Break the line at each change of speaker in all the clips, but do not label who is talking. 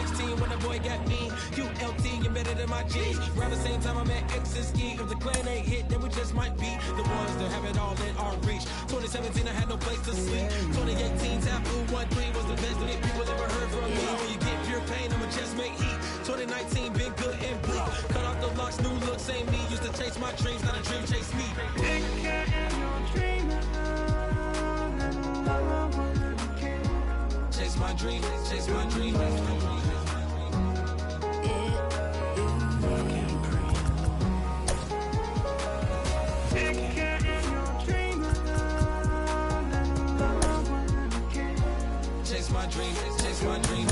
16 when the boy got me. QLT embedded in my jeans. Around the same time I met X and Ski. If the clan ain't hit, then we just might be the ones that have it all in our reach. 2017 I had no place to sleep. 2018 Taboo 1-3 was the best that people ever heard from me. When you get pure pain, I'ma just make heat. 2019 been good and bleak. Cut off the locks, new looks, ain't me. Used to chase my dreams, not a dream chase me. Chase my dream, chase my dream. Chase my dream, chase my dream.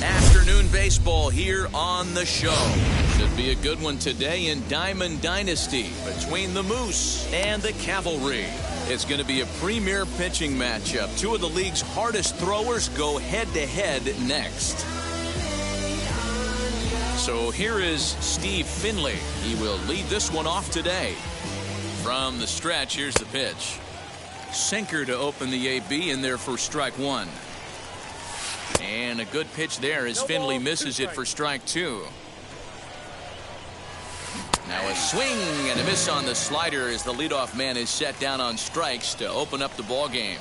Afternoon baseball here on the show. Should be a good one today in Diamond Dynasty between the Moose and the Cavalry. It's going to be a premier pitching matchup. Two of the league's hardest throwers go head-to-head next. So here is Steve Finley. He will lead this one off today. From the stretch, here's the pitch. Sinker to open the AB in there for strike one. And a good pitch there as Finley misses it for strike two. Now a swing and a miss on the slider as the leadoff man is set down on strikes to open up the ball game.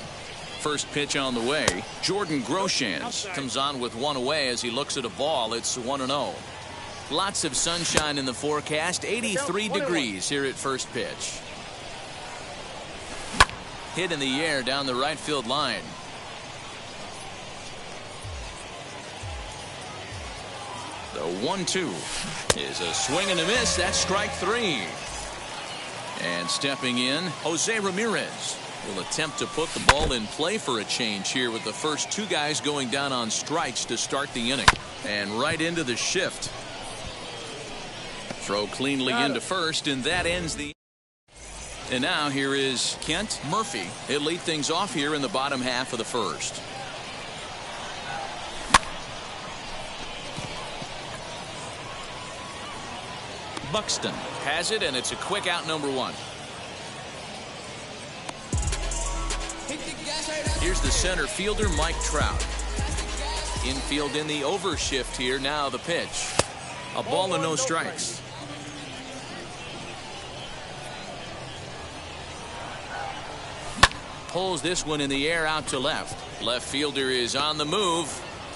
First pitch on the way. Jordan Groshans comes on with one away as he looks at a ball. It's 1-0. Lots of sunshine in the forecast. 83 degrees here at first pitch. Hit in the air down the right field line. The 1-2 is a swing and a miss. That's strike three. And stepping in, Jose Ramirez will attempt to put the ball in play for a change here with the first two guys going down on strikes to start the inning. And right into the shift. Throw cleanly into first, and that ends the. And now here is Kent Murphy. He'll lead things off here in the bottom half of the first. Buxton has it, and it's a quick out, number one. Here's the center fielder, Mike Trout. Infield in the overshift here. Now the pitch. A ball and no strikes. Pulls this one in the air out to left. Left fielder is on the move.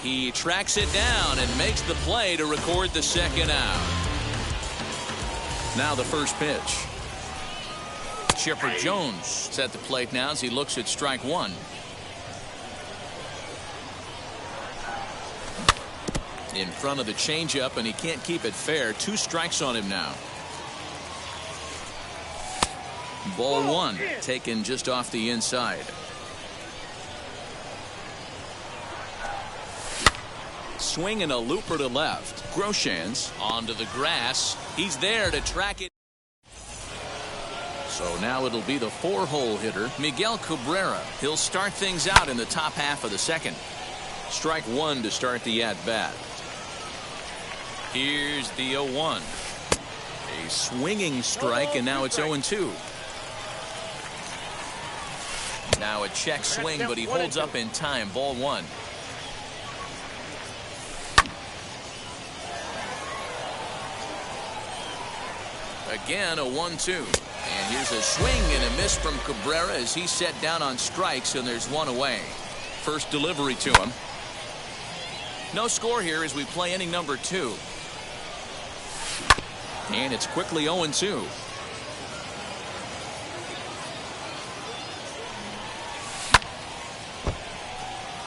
He tracks it down and makes the play to record the second out. Now the first pitch. Chipper Jones at the plate now as he looks at strike one. In front of the changeup, and he can't keep it fair. Two strikes on him now. Ball one taken just off the inside. Swing and a looper to left. Groshans onto the grass. He's there to track it. So now it'll be the four-hole hitter, Miguel Cabrera. He'll start things out in the top half of the second. Strike one to start the at-bat. Here's the 0-1. A swinging strike, and now it's 0-2. Now a check swing, but he holds up in time. Ball one. Again, a 1-2. And here's a swing and a miss from Cabrera as he's set down on strikes, and there's one away. First delivery to him. No score here as we play inning number two. And it's quickly 0-2.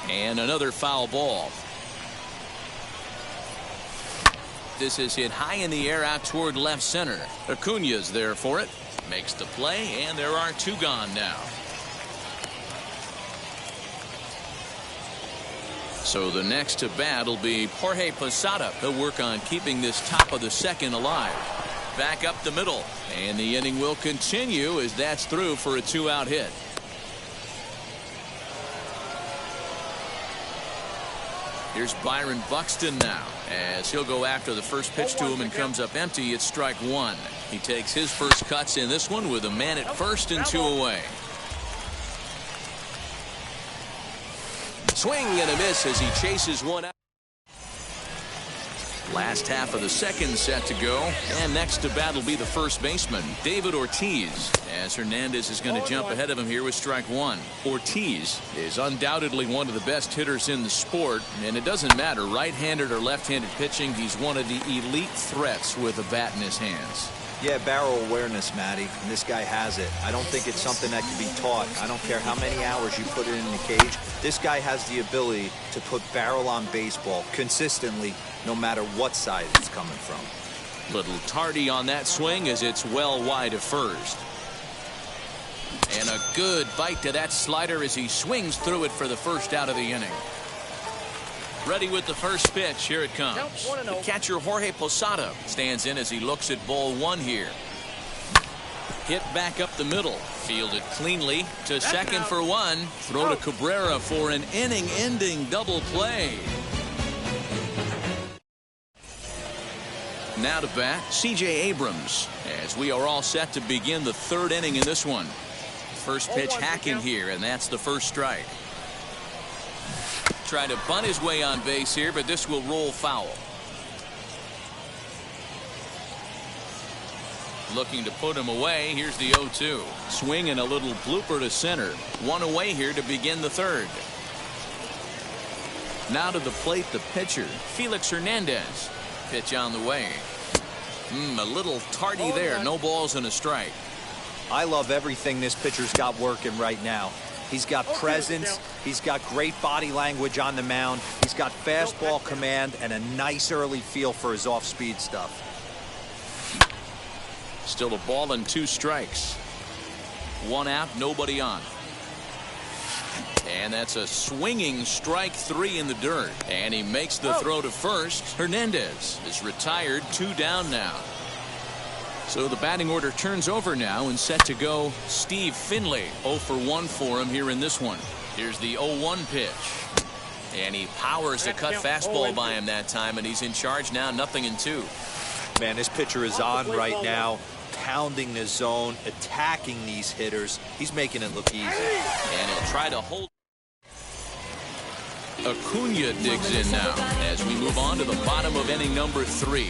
And another foul ball. This is hit high in the air out toward left center. Acuña's there for it. Makes the play, and there are two gone now. So the next to bat will be Jorge Posada. He'll work on keeping this top of the second alive. Back up the middle, and the inning will continue as that's through for a two-out hit. Here's Byron Buxton now as he'll go after the first pitch to him and comes up empty. It's strike one. He takes his first cuts in this one with a man at first and 2 away. Swing and a miss as he chases one out. Last half of the second set to go, and next to bat will be the first baseman, David Ortiz, as Hernandez is going to jump ahead of him here with strike one. Ortiz is undoubtedly one of the best hitters in the sport, and it doesn't matter right-handed or left-handed pitching. He's one of the elite threats with a bat in his hands.
Yeah, barrel awareness, Matty, and this guy has it. I don't think it's something that can be taught. I don't care how many hours you put it in the cage. This guy has the ability to put barrel on baseball consistently, no matter what side it's coming from.
Little tardy on that swing as it's well wide of first. And a good bite to that slider as he swings through it for the first out of the inning. Ready with the first pitch. Here it comes. The catcher Jorge Posada stands in as he looks at ball one here. Hit back up the middle. Fielded cleanly to second for one. Throw to Cabrera for an inning-ending double play. Now to bat, C.J. Abrams, as we are all set to begin the third inning in this one. First pitch hacking here, and that's the first strike. Trying to bunt his way on base here, but this will roll foul. Looking to put him away. Here's the 0-2. Swing and a little blooper to center. One away here to begin the third. Now to the plate, the pitcher, Felix Hernandez. Pitch on the way. A little tardy there. No balls and a strike.
I love everything this pitcher's got working right now. He's got presence. He's got great body language on the mound. He's got fastball command and a nice early feel for his off-speed stuff.
Still a ball and 2 strikes. One out, nobody on. And that's a swinging strike 3 in the dirt. And he makes the throw to first. Hernandez is retired, 2 down now. So the batting order turns over now and set to go Steve Finley. 0 for 1 for him here in this one. Here's the 0-1 pitch. And he powers a cut fastball by him that time, and he's in charge now, 0-2.
Man, this pitcher is on right now, pounding the zone, attacking these hitters. He's making it look easy.
And he'll try to hold. Acuna digs in now as we move on to the bottom of inning number 3.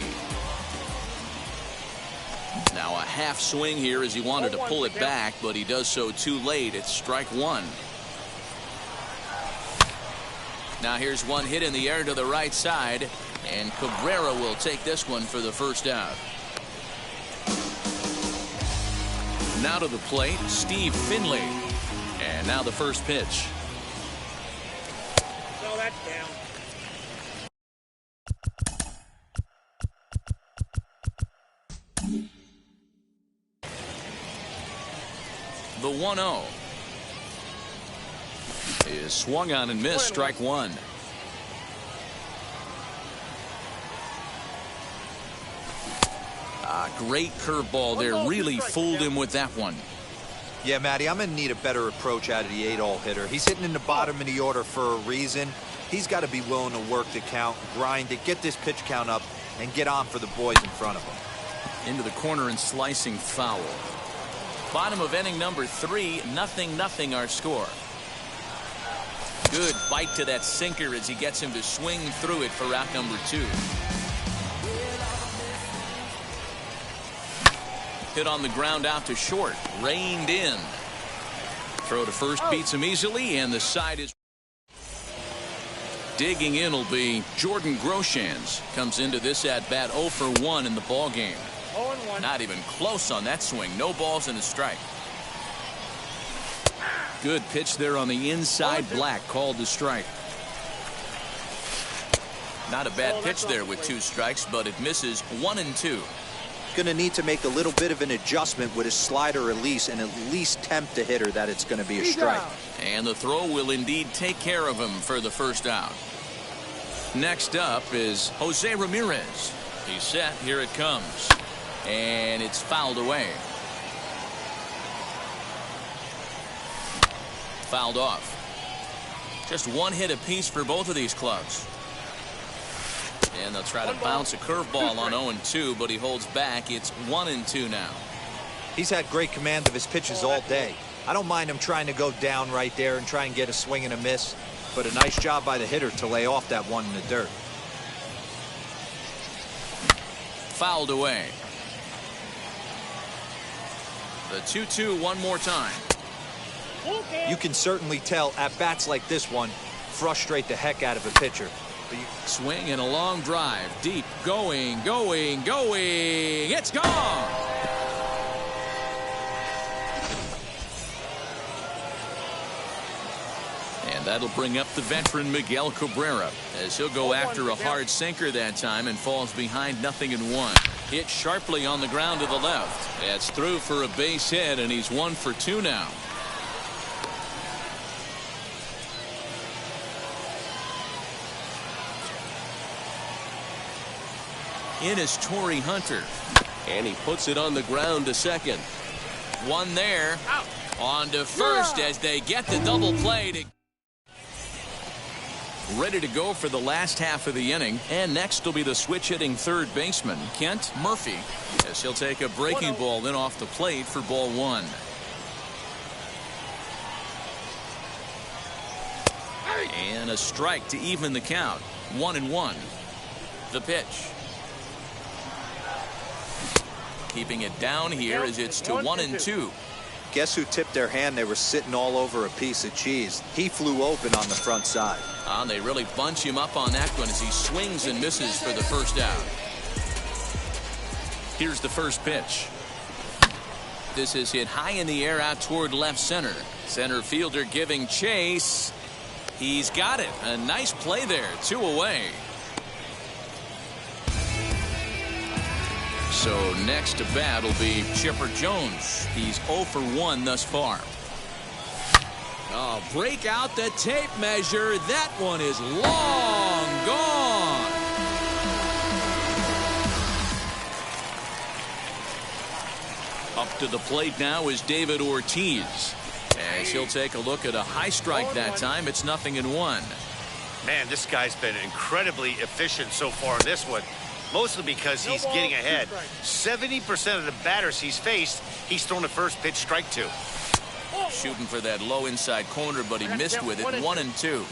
Now a half swing here as he wanted to pull it back, but he does so too late. It's strike 1. Now here's one hit in the air to the right side, and Cabrera will take this one for the first out. Now to the plate, Steve Finley. And now the first pitch.
No, that's down.
The 1-0 is swung on and missed. Strike 1. Great curveball there. Really fooled him with that one.
Yeah, Matty, I'm going to need a better approach out of the 8-hole hitter. He's hitting in the bottom of the order for a reason. He's got to be willing to work the count, grind it, get this pitch count up, and get on for the boys in front of him.
Into the corner and slicing foul. Bottom of inning number 3, 0-0 our score. Good bite to that sinker as he gets him to swing through it for out number 2. Hit on the ground out to short. Reined in. Throw to first beats him easily, and the side is. Digging in will be Jordan Groshans. Comes into this at bat 0 for 1 in the ball game. Not even close on that swing. No balls and a strike. Good pitch there on the inside. Black called the strike. Not a bad pitch there with 2 strikes, but it misses 1 and 2.
Going to need to make a little bit of an adjustment with his slider release and at least tempt the hitter that it's going to be a strike.
And the throw will indeed take care of him for the first out. Next up is Jose Ramirez. He's set. Here it comes. And it's fouled away. Fouled off. Just 1 hit apiece for both of these clubs. And they'll try to bounce a curveball on 0-2, but he holds back. It's 1-2 now.
He's had great command of his pitches all day. I don't mind him trying to go down right there and try and get a swing and a miss, but a nice job by the hitter to lay off that one in the dirt.
Fouled away. The 2-2 one more time.
You can certainly tell at bats like this one frustrate the heck out of a pitcher.
Swing and a long drive. Deep. Going. It's gone. And that'll bring up the veteran Miguel Cabrera as he'll go after a hard sinker that time and falls behind 0-1. Hit sharply on the ground to the left. That's through for a base hit, and he's 1 for 2 now. In is Torrey Hunter, and he puts it on the ground to second. One there. On to first as they get the double play. Ready to go for the last half of the inning, and next will be the switch-hitting third baseman Kent Murphy, as he'll take a breaking ball in off the plate for ball 1. And a strike to even the count. 1-1. The pitch. Keeping it down here as it's to 1-2.
Guess who tipped their hand? They were sitting all over a piece of cheese. He flew open on the front side.
They really bunch him up on that one as he swings and misses for the first out. Here's the first pitch. This is hit high in the air out toward left center. Center fielder giving chase. He's got it. A nice play there. 2 away. So next to bat will be Chipper Jones. He's 0 for 1 thus far. Oh, break out the tape measure. That one is long gone. Up to the plate now is David Ortiz. As he'll take a look at a high strike that time. It's 0-1.
Man, this guy's been incredibly efficient so far in this one. Mostly because he's getting ahead. 70% of the batters he's faced, he's thrown the first pitch strike to.
Shooting for that low inside corner, but he missed with it. 1-2.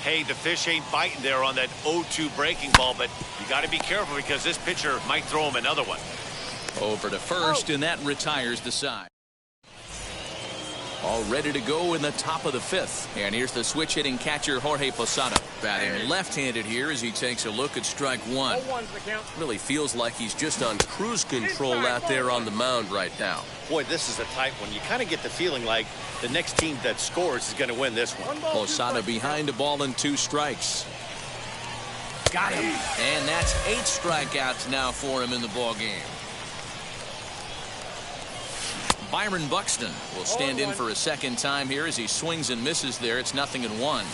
Hey, the fish ain't biting there on that 0-2 breaking ball, but you got to be careful because this pitcher might throw him another one.
Over to first, and that retires the side. All ready to go in the top of the 5th. And here's the switch-hitting catcher Jorge Posada. Batting left-handed here as he takes a look at strike 1. Really feels like he's just on cruise control out there on the mound right now.
Boy, this is a tight one. You kind of get the feeling like the next team that scores is going to win this one.
Posada behind a ball and 2 strikes. Got him. And that's 8 strikeouts now for him in the ball game. Byron Buxton will stand in for a second time here as he swings and misses there. It's 0-1.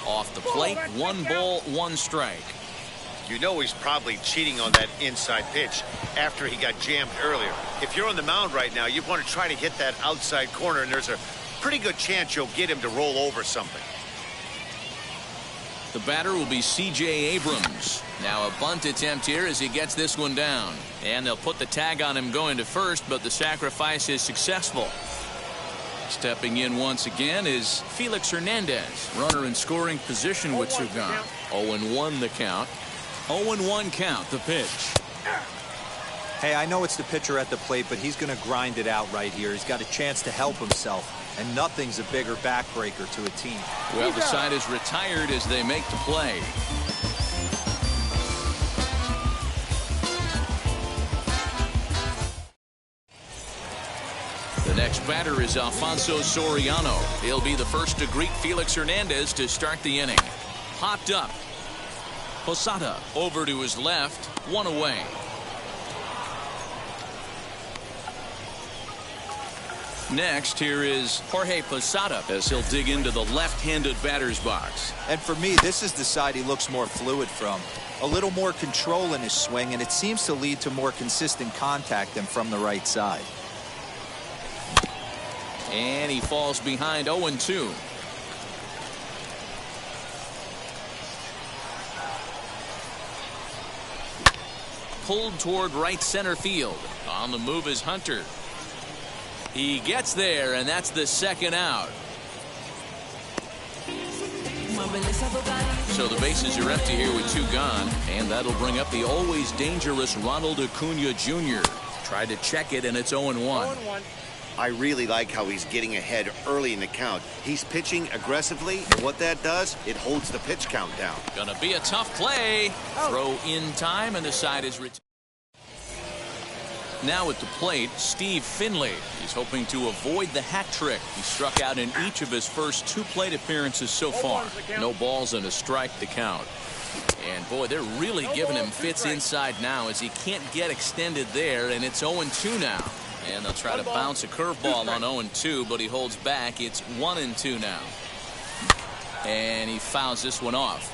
Off the plate, 1 ball, 1 strike.
You know he's probably cheating on that inside pitch after he got jammed earlier. If you're on the mound right now, you want to try to hit that outside corner, and there's a pretty good chance you'll get him to roll over something.
The batter will be C.J. Abrams. Now a bunt attempt here as he gets this one down. And they'll put the tag on him going to first, but the sacrifice is successful. Stepping in once again is Felix Hernandez. Runner in scoring position with Sugan. 0-1 the count. 0-1 count, the pitch.
Hey, I know it's the pitcher at the plate, but he's going to grind it out right here. He's got a chance to help himself. And nothing's a bigger backbreaker to a team.
Well, the side is retired as they make the play. The next batter is Alfonso Soriano. He'll be the first to greet Felix Hernandez to start the inning. Popped up. Posada over to his left. 1 away. Next, here is Jorge Posada as he'll dig into the left-handed batter's box.
And for me, this is the side he looks more fluid from. A little more control in his swing, and it seems to lead to more consistent contact than from the right side.
And he falls behind 0-2. pulled toward right center field. On the move is Hunter. He gets there, and that's the second out. So the bases are empty here with 2 gone, and that'll bring up the always dangerous Ronald Acuna Jr. Tried to check it, and it's 0-1.
I really like how he's getting ahead early in the count. He's pitching aggressively, and what that does, it holds the pitch count down.
Gonna be a tough play. Throw in time, and the side is retired. Now at the plate, Steve Finley. He's hoping to avoid the hat trick. He struck out in each of his first 2 plate appearances so far. No balls and a strike to count. And boy, they're really giving him fits inside now as he can't get extended there, and it's 0-2 now. And they'll try to bounce a curveball on 0-2, but he holds back. It's 1-2 now. And he fouls this one off.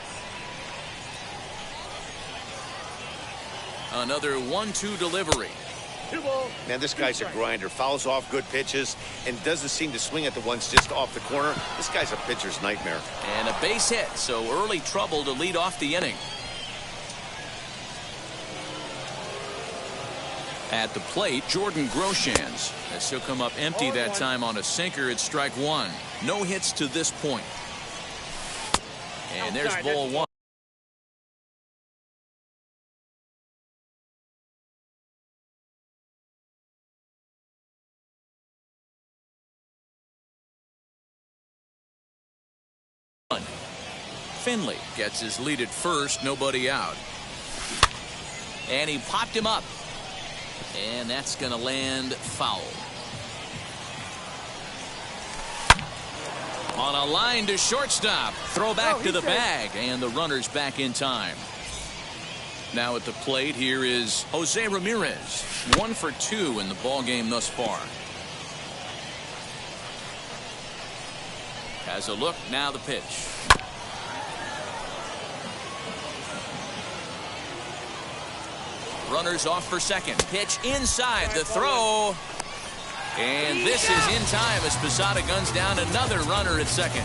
Another 1-2 delivery.
Man, this guy's a grinder. Fouls off good pitches and doesn't seem to swing at the ones just off the corner. This guy's a pitcher's nightmare.
And a base hit, so early trouble to lead off the inning. At the plate, Jordan Groshans. As he'll come up empty that time on a sinker, it's strike 1. No hits to this point. And there's ball 1. Finley gets his lead at first, nobody out. And he popped him up. And that's going to land foul. On a line to shortstop. Throw back to the bag. And the runner's back in time. Now at the plate, here is Jose Ramirez. 1 for 2 in the ball game thus far. Has a look, now the pitch. Runners off for second. Pitch inside the throw. And this is in time as Posada guns down another runner at second.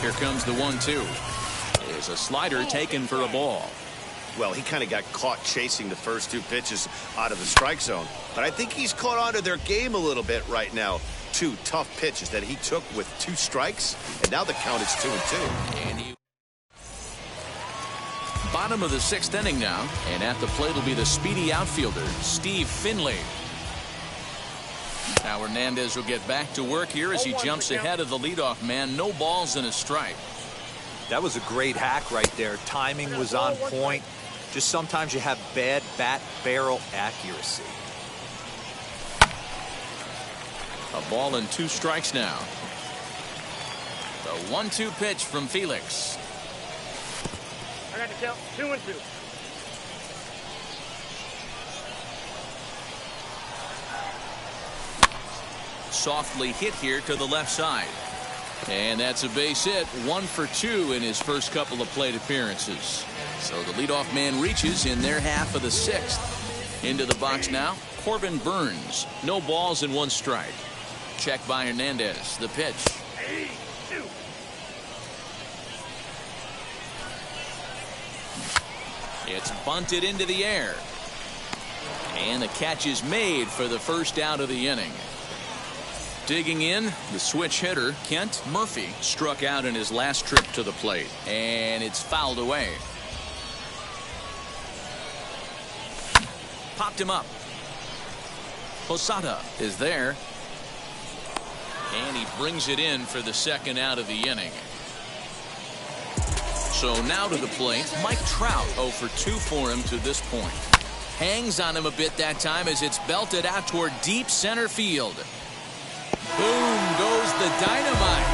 Here comes the 1-2. There's a slider taken for a ball.
Well, he kind of got caught chasing the first 2 pitches out of the strike zone. But I think he's caught on to their game a little bit right now. 2 tough pitches that he took with 2 strikes. And now the count is 2-2.
And he bottom of the 6th inning now, and at the plate will be the speedy outfielder Steve Finley. Now Hernandez will get back to work here as he jumps ahead of the leadoff man. No balls and a strike.
That was a great hack right there. Timing was on point. Just sometimes you have bad bat barrel accuracy.
A ball and 2 strikes now. The 1-2 pitch from Felix.
I got to count 2-2.
Softly hit here to the left side. And that's a base hit. 1 for 2 in his first couple of plate appearances. So the leadoff man reaches in their half of the 6th. Into the box now, Corbin Burns. No balls and 1 strike. Check by Hernandez. The pitch. It's bunted into the air. And the catch is made for the first out of the inning. Digging in, the switch hitter, Kent Murphy, struck out in his last trip to the plate. And it's fouled away. Popped him up. Posada is there. And he brings it in for the second out of the inning. So now to the plate, Mike Trout 0 for 2 for him to this point. Hangs on him a bit that time as it's belted out toward deep center field. Boom goes the dynamite.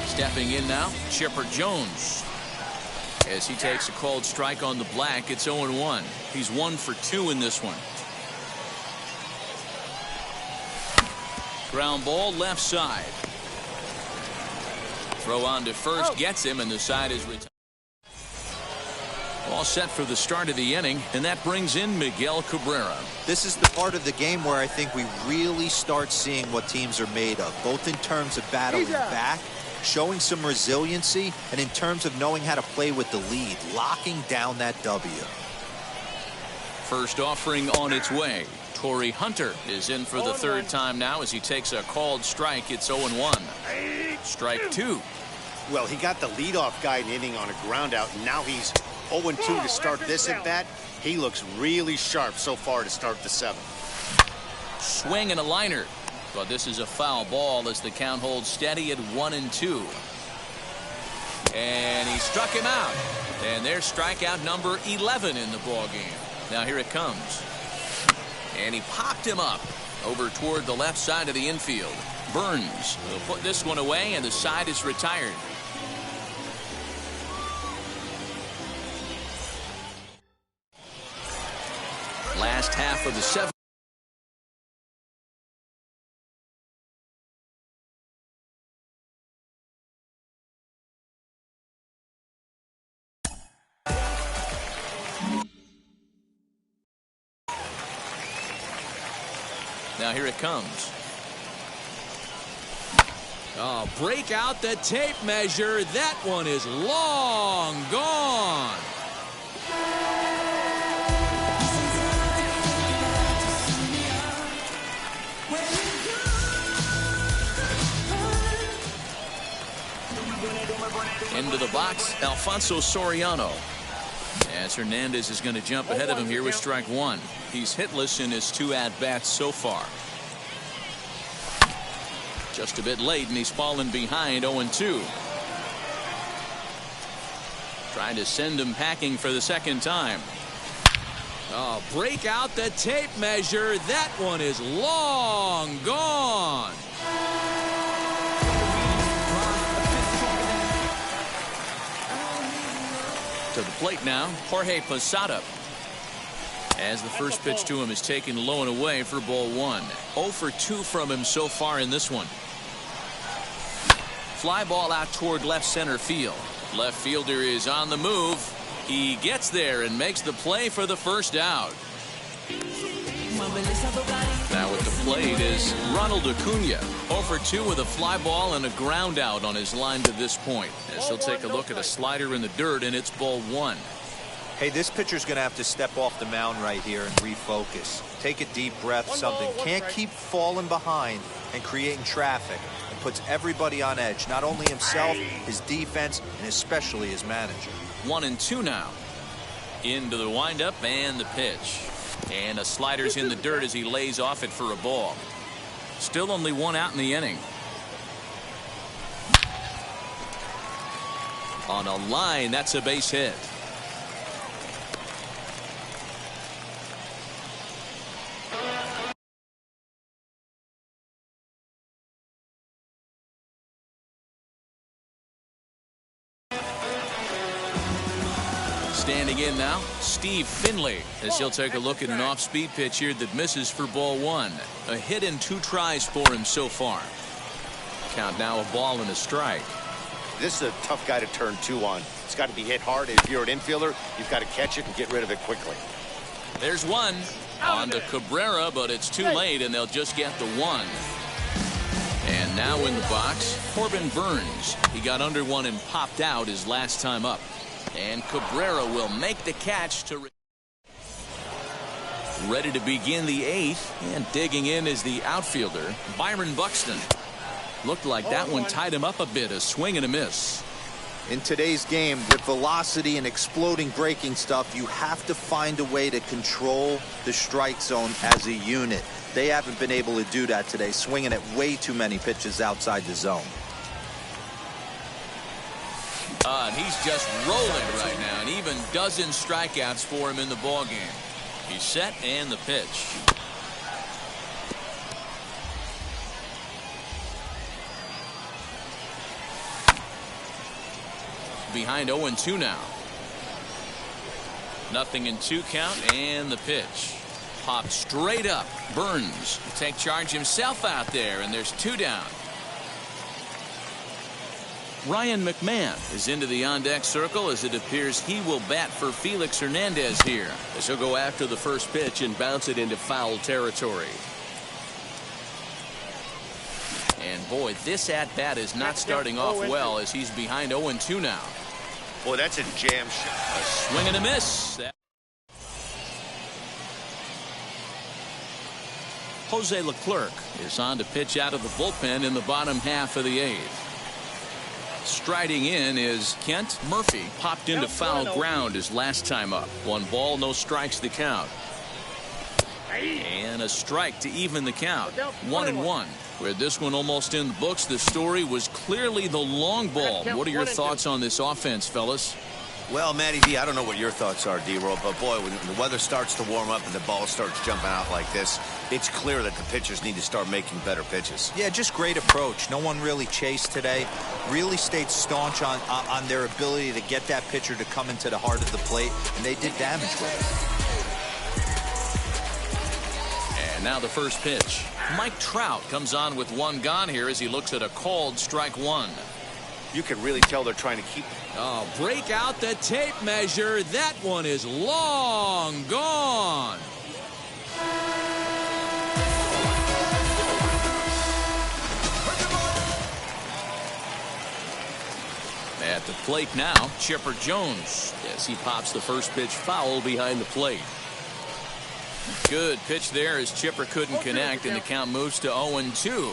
Stepping in now, Chipper Jones. As he takes a called strike on the black, it's 0-1. He's 1 for 2 in this one. Ground ball left side. Throw on to first, gets him, and the side is retired. All set for the start of the inning, and that brings in Miguel Cabrera.
This is the part of the game where I think we really start seeing what teams are made of, both in terms of battling back, showing some resiliency, and in terms of knowing how to play with the lead, locking down that W.
First offering on its way. Torrey Hunter is in for the third time now as he takes a called strike. It's 0-1. Strike two.
Well, he got the leadoff guy in the inning on a ground out, and now he's 0-2 to start this at bat. He looks really sharp so far to start the seventh.
Swing and a liner. But this is a foul ball as the count holds steady at 1-2. And he struck him out. And there's strikeout number 11 in the ball game. Now here it comes. And he popped him up over toward the left side of the infield. Burns will put this one away, and the side is retired. Last half of the seventh. Now here it comes. Oh, break out the tape measure. That one is long gone. Into the box, Alfonso Soriano. As Hernandez is going to jump ahead of him here with strike one. He's hitless in his 2 at-bats so far. Just a bit late, and he's fallen behind 0-2. Trying to send him packing for the second time. Oh, break out the tape measure. That one is long gone. To the plate now, Jorge Posada. As the first pitch to him is taken low and away for ball one. 0 for 2 from him so far in this one. Fly ball out toward left center field. Left fielder is on the move. He gets there and makes the play for the first out. Now at the plate is Ronald Acuna. 0 for 2 with a fly ball and a ground out on his line to this point. As he'll take a look at a slider in the dirt, and it's ball one.
Hey, this pitcher's going to have to step off the mound right here and refocus. Take a deep breath, something. Can't keep falling behind and creating traffic. It puts everybody on edge, not only himself, his defense, and especially his manager.
1-2 now. Into the windup and the pitch. And a slider's in the dirt as he lays off it for a ball. Still only 1 out in the inning. On a line, that's a base hit. Standing in now, Steve Finley, as he'll take a look at an off-speed pitch here that misses for ball one. A hit in 2 tries for him so far. Count now, a ball and a strike.
This is a tough guy to turn 2 on. It's got to be hit hard. If you're an infielder, you've got to catch it and get rid of it quickly.
There's one on to Cabrera, but it's too late, and they'll just get the 1. And now in the box, Corbin Burns. He got under one and popped out his last time up. And Cabrera will make the catch to ready to begin the 8th, and digging in is the outfielder Byron Buxton. Looked like that one tied him up a bit. A swing and a miss.
In today's game, with velocity and exploding breaking stuff, you have to find a way to control the strike zone as a unit. They haven't been able to do that today, swinging at way too many pitches outside the zone.
And he's just rolling right now, and even dozen strikeouts for him in the ball game. He's set, and the pitch. Behind 0-2 now. Nothing in 2 count, and the pitch. Popped straight up. Burns will take charge himself out there, and there's 2 down. Ryan McMahon is into the on-deck circle as it appears he will bat for Felix Hernandez here.
As he'll go after the first pitch and bounce it into foul territory.
And boy, this at-bat is not starting off well as he's behind 0-2 now.
Boy, that's a jam shot.
A swing and a miss. Jose Leclerc is on to pitch out of the bullpen in the bottom half of the eighth. Striding in is Kent Murphy. Popped into foul ground his last time up. 1 ball, no strikes the count. And a strike to even the count. 1-1. With this one almost in the books, the story was clearly the long ball. What are your thoughts on this offense, fellas?
Well, Matty D, I don't know what your thoughts are, D-Roll, but boy, when the weather starts to warm up and the ball starts jumping out like this, it's clear that the pitchers need to start making better pitches.
Yeah, just great approach. No one really chased today. Really stayed staunch on their ability to get that pitcher to come into the heart of the plate, and they did damage with it.
And now the first pitch. Mike Trout comes on with 1 gone here as he looks at a called strike 1.
You can really tell they're trying to keep.
Oh, break out the tape measure. That one is long gone.
At the plate now, Chipper Jones as he pops the first pitch foul behind the plate. Good pitch there as Chipper couldn't connect and the count moves to 0-2.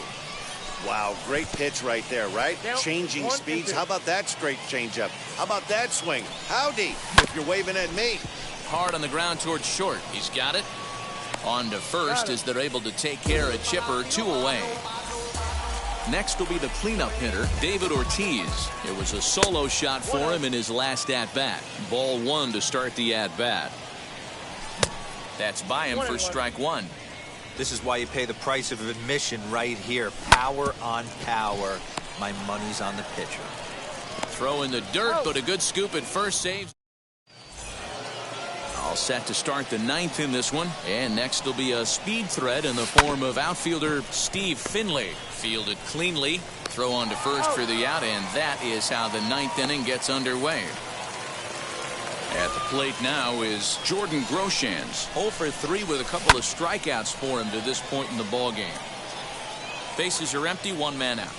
Wow, great pitch right there, right? Changing speeds. How about that straight changeup? How about that swing? Howdy, if you're waving at me.
Hard on the ground towards short. He's got it. On to first as they're able to take care of Chipper. 2 away. Next will be the cleanup hitter, David Ortiz. It was a solo shot for him in his last at-bat. Ball 1 to start the at-bat. That's by him for strike 1.
This is why you pay the price of admission right here. Power on power. My money's on the pitcher.
Throw in the dirt, but a good scoop at first. Saves. All set to start the 9th in this one. And next will be a speed threat in the form of outfielder Steve Finley. Fielded cleanly. Throw on to first for the out, and that is how the 9th inning gets underway. At the plate now is Jordan Groshans. 0 for 3 with a couple of strikeouts for him to this point in the ball game. Bases are empty, 1 man out.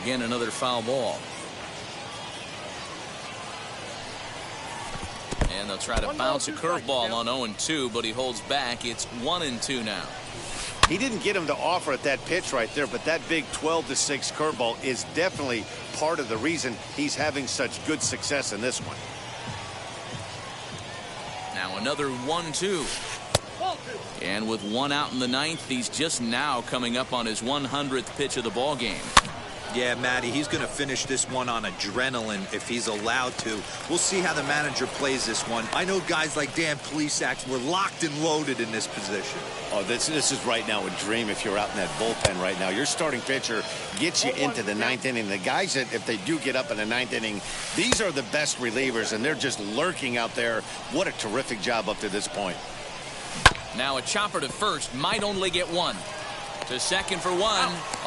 Again, another foul ball. And they'll try to bounce a curveball on 0-2, but he holds back. It's 1-2 now.
He didn't get him to offer at that pitch right there, but that big 12-6 curveball is definitely part of the reason he's having such good success in this one.
Now another 1-2. And with 1 out in the 9th, he's just now coming up on his 100th pitch of the ball game.
Yeah, Matty, he's going to finish this one on adrenaline if he's allowed to. We'll see how the manager plays this one. I know guys like Dan Plesac were locked and loaded in this position.
Oh, this is right now a dream if you're out in that bullpen right now. Your starting pitcher gets you into the 9th inning. The guys that, if they do get up in the 9th inning, these are the best relievers, and they're just lurking out there. What a terrific job up to this point.
Now a chopper to first, might only get 1. To second for 1.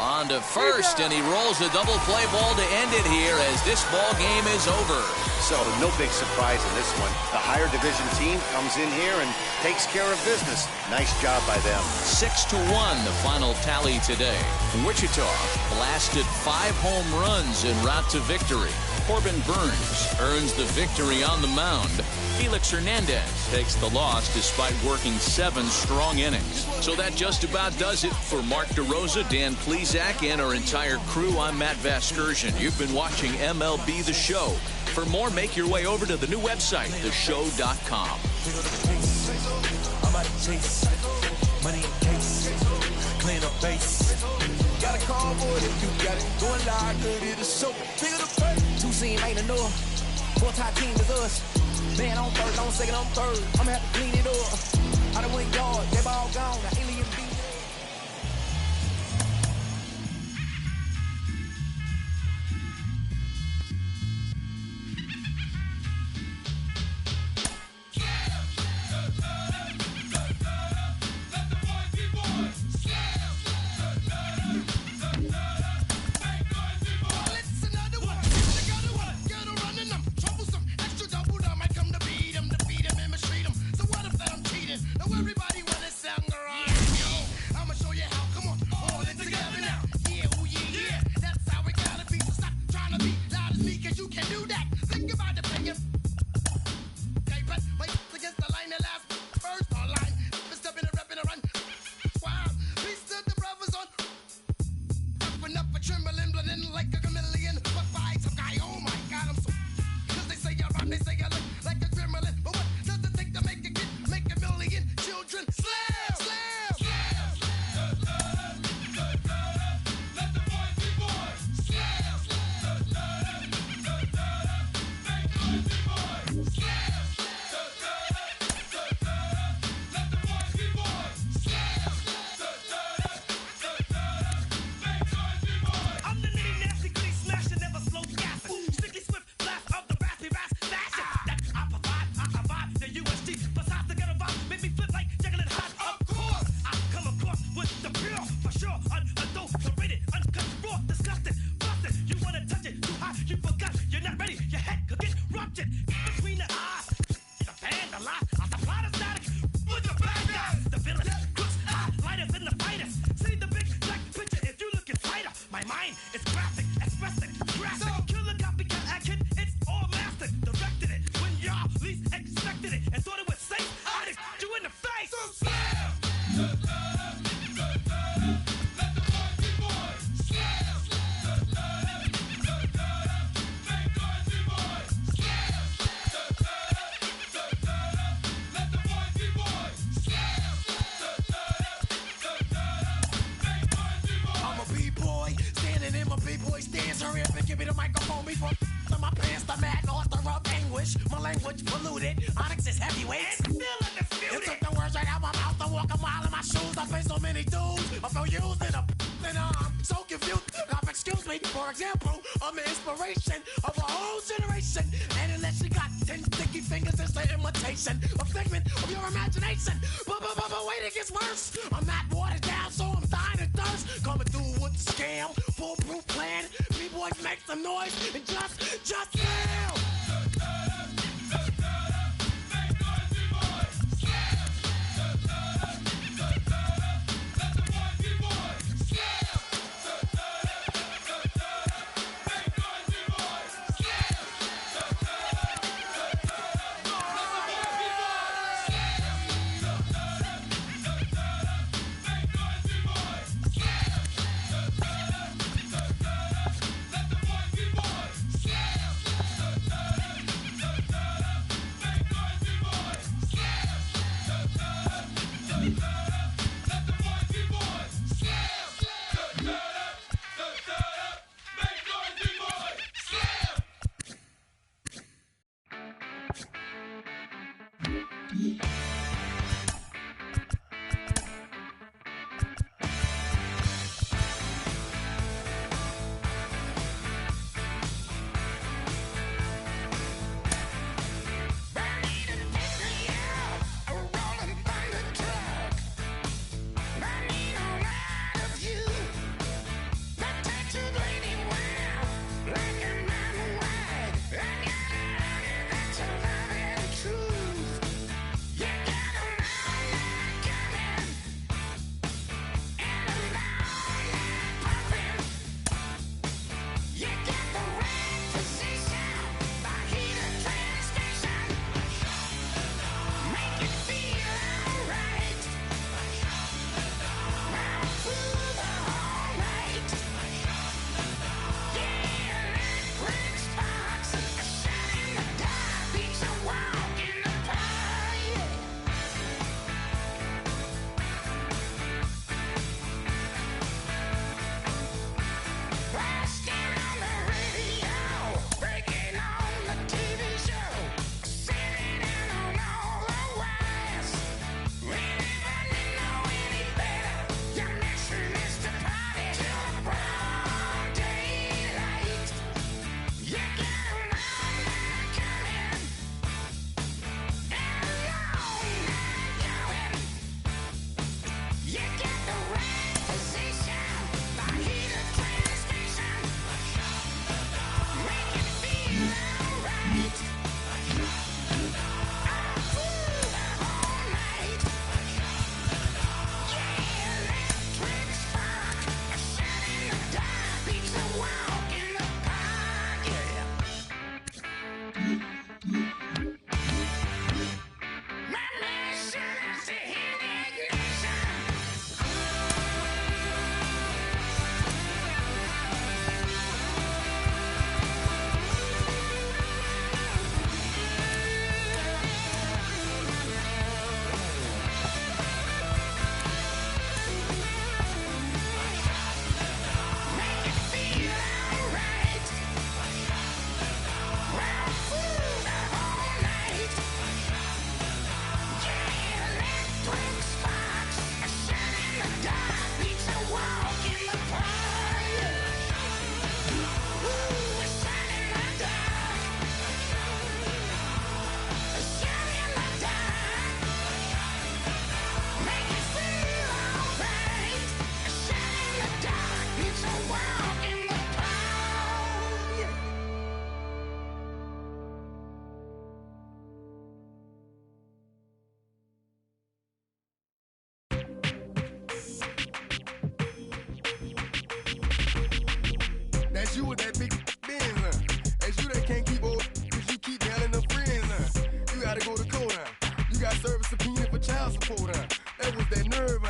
On to first, and he rolls a double play ball to end it here as this ball game is over.
So no big surprise in this one. The higher division team comes in here and takes care of business. Nice job by them.
6-1 the final tally today. Wichita blasted 5 home runs en route to victory. Corbin Burns earns the victory on the mound. Felix Hernandez takes the loss despite working 7 strong innings. So that just about does it for Mark DeRosa, Dan Plesac, and our entire crew. I'm Matt Vasgersian. You've been watching MLB The Show. For more, make your way over to the new website, theshow.com.
Money in case, clean up base. Got a call for it if you got it. Going live, good it is so. Bigger the pay. 2 team ain't enough. 4 top team is us. Man on first, on second, on third. I'ma have to clean it up. I done went yard, they ball gone. Now alien beat. open up a trembling, blending like a chameleon. But by some guy, oh my God, I'm so. Cause they say you rhyme, they say you look like a gremlin. But what does it take to make a kid, make a million children? Slam, slam, slam. Let the boys be boys. Slam, slam. Make boys be boys. Slam, let the boys be boys. Slam, make boys be boys. I'm the nitty nasty gritty smasher, never slow gassing. Strictly swift blast of the raspy rasp fashion. That I provide the USG. Besides the ghetto vibe, make me flip like Jekyll and Hyde. Of course, I come across with the pure, for sure, unadulterated, uncut, raw, disgusting, busted. You wanna touch it too high, you forgot, you're not ready. Your head could get ruptured between the eyes. The vandalize, I supply the static with the bad guys, the villains, crooks, lighters, and the fighters. See the big black picture if you looking tighter. My mind is graphic, expressing, graphic. Killer copycat action, it's all mastered. Directed it when y'all least expected it and thought it was safe. I'd hit you in the face. So slam. Let the boys be boys. Slam. Make boys be boys. Slam. Let the boys be boys. Slam. Make boys be boys. I'm a b-boy, standing in my b-boy stance. Hurry up and give me the microphone before to my pants. The mad author of anguish. My language polluted. Onyx is heavyweight. And still undisputed. You took the words right out my mouth. I walk a mile in my shoes. I play so many dudes. I feel used and I'm so confused. Excuse me, for example, I'm the inspiration of a whole generation. And unless you got 10 sticky fingers, it's the imitation, a figment of your imagination. But wait, it gets worse. I'm not watered down, so I'm dying of thirst. Coming through with the scam, foolproof plan. Me boys make some noise and just yell.
That's you with that big Benz, That's you that can't keep old, cause you keep yelling her friends, You gotta go to court, You got service subpoena for child support, That was that nerve,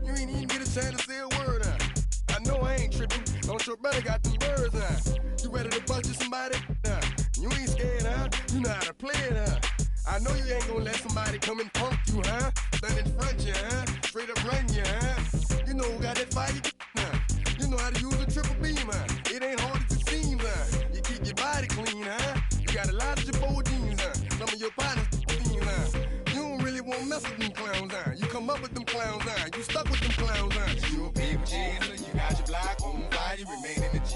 You ain't even get a chance to say a word, I know I ain't tripping. Don't your brother got them birds, You ready to bust you somebody, You ain't scared, You know how to play it, I know you ain't gonna let somebody come and punk you, Stand in front you, Straight up run you, You know who got that fire, You know how to use a triple beam, It ain't hard as it seems, You keep your body clean, You got a lot of your bold jeans, Some of your partners, You don't really want to mess with them clowns, You come up with them clowns, You stuck with them clowns, You a paper chaser, you got your block on fire, you remain in the G.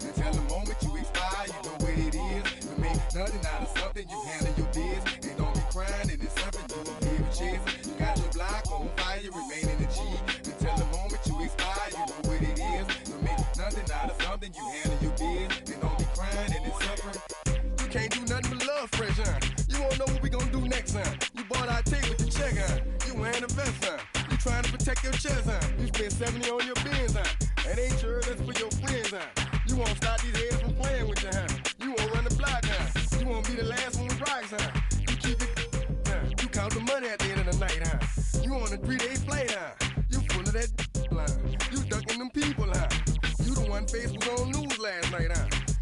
Until the moment you expire, you know what it is. To make nothing out of something, you handle your biz. And don't be crying, it is something, you a paper chaser. You got your block on fire, you remain in the G. Until the moment you expire, you know what it is. To make nothing out of something, you handle your biz. And don't be crying, it is suffering. You can't do nothing but love fresh, You won't know what we gonna do next, You bought our tape with the check, You wearing a vest, You trying to protect your chest, You spent 70 on your bins, That ain't sure that's for your friends, You won't stop these heads from playing with you, You won't run the block, You won't be the last one with rocks, You keep it, You count the money at the end of the night, You on a 3-day flight, You full of that You ducking them people, You the one face was on news last night,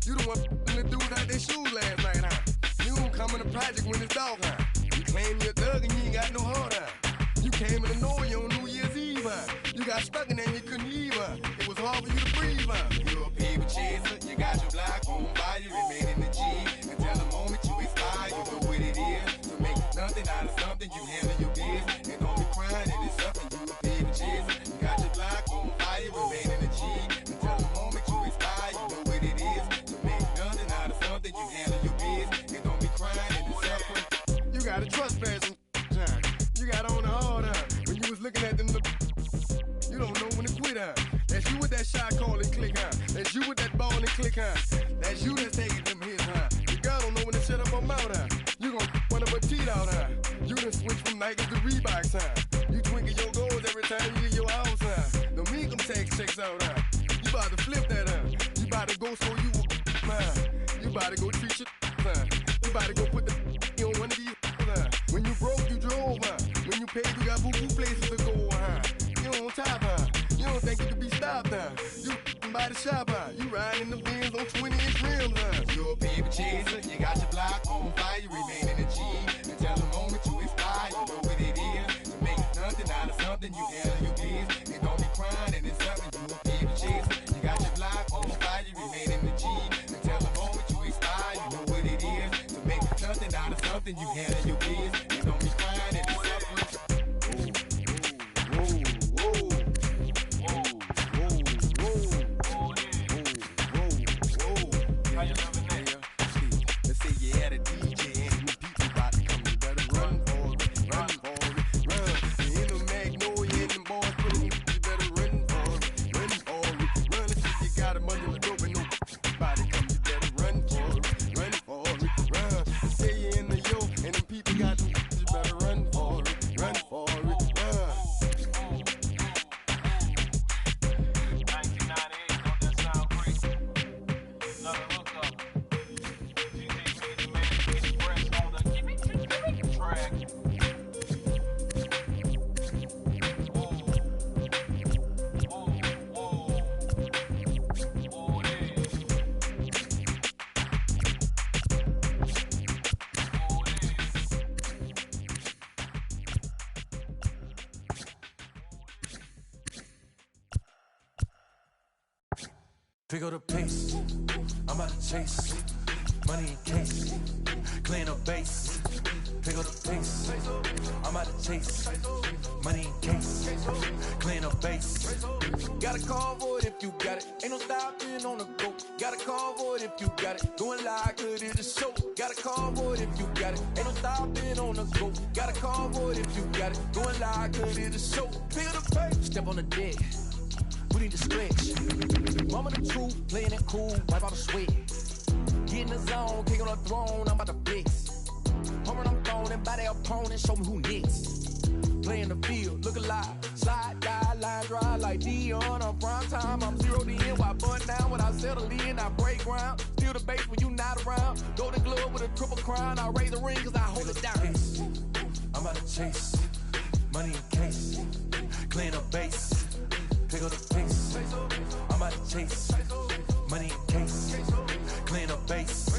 You the one the dudes out their shoes last night, You don't come in the project when it's dark, You claim you're a thug and you ain't got no heart, You came in the know you on New Year's Eve, You got stuck and then you couldn't leave, It was hard for you to breathe, You a paper chaser, you got your block on fire, you remain in the G. Until the moment you expire, you know what it is. To make nothing out of something, you handle your biz. And don't be crying, it is something, you a paper chaser. You got your block on fire, you remain in the G. Until the moment you expire, you know what it is. To make nothing out of something, you handle your biz. And don't be crying, it is suffering. You got a trespassing, You got on the hard, When you was looking at them, you don't know when to quit, That's you with that shot calling click, That's you with that ball and click, That's you that's taking them hits, The girl don't know when to shut up her mouth, You gon' one of her teeth out, You done switch from Nike to Reeboks, You twinkle your goals every time you leave your house, Don't make them take checks out, You about to flip that, You about to go so you You about to go treat your, You about to go put the on one of these, When you broke, you drove, When you paid, you got boo-boo places to go, You on top, You don't think you can be stopped, You by the shop, You riding the Benz on 20-inch rims, You a paper chaser, you got your block on fire, you remain in the G. Until the moment you expire, you know what it is. To make nothing out of something, you handle your biz. And don't be crying, and it's something, you a paper chaser. You got your block on fire, you remain in the G. Until the moment you expire, you know what it is. To make nothing out of something, you handle your biz. And don't be crying, and it's suffering.
Pick up the pace, I'm about to chase. Money in case, clean up base. Pick up the pace, I'm about to chase. Money in case, clean up base. Got a call for it if you got it. Ain't no stopping on the go. Got a call for it if you got it. Going live, good in the show. Got a call for it if you got it. Ain't no stopping on the go. Got a call for it if you got it. Going live, good in the show. Pick up the pace, step on the deck. We need to stretch. Mama the truth, playing it cool, wipe out the sweat. Get in the zone, king on the throne, I'm about to fix. Homing, I'm throwing by their opponent, show me who next. Play in the field, look alive. Slide, die, line, dry like Dion on prime time. I'm 0 to end, while bun down when I settle in. I break ground. Steal the base when you not around. Golden glove with a triple crown. I raise the ring cause I hold it down. I'm about to chase money in case. Clean up base. Pick up the pace. I'm about to chase money in case. Clean up base.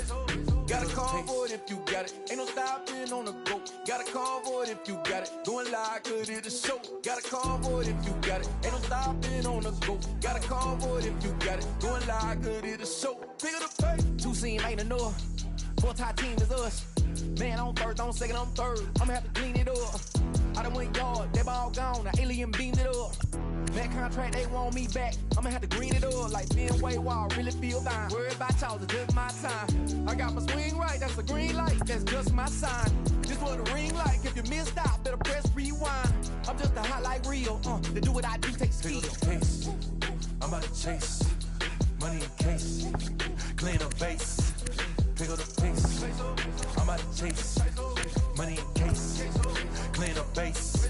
Got a call for it if you got it. Ain't no stopping on the go. Got a call for it if you got it. Going live, cause it is show. Got a call for it if you got it. Ain't no stopping on the go. Got a call for it if you got it. Going live, cause it is show. Pick up the pace. 2 scene ain't enough. 4-tie team is us. Man, I'm first, I'm second, I'm third. I'ma have to clean it up. I done went yard, they ball gone. The alien beamed it up. That contract, they want me back. I'ma have to green it up like Ben Way Wall. Really feel fine. Worry about y'all, it's just my time. I got my swing right, that's a green light. That's just my sign. This what a ring like. If you missed out, better press rewind. I'm just a hot like Rio. To do what I do takes skill. I'm about to chase money in case. Clean up base. Pick up the pace. I'm about to chase money in case. Clean up base.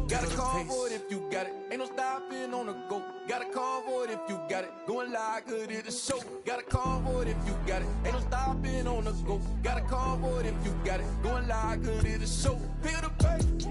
Got a call for it if you got it. Ain't no stopping on the go. Got a call for it if you got it. Going live, cause it is show. Got a call for it if you got it. Ain't no stopping on the go. Got a call for it if you got it. Going live, cause it is show. Pick up the pace.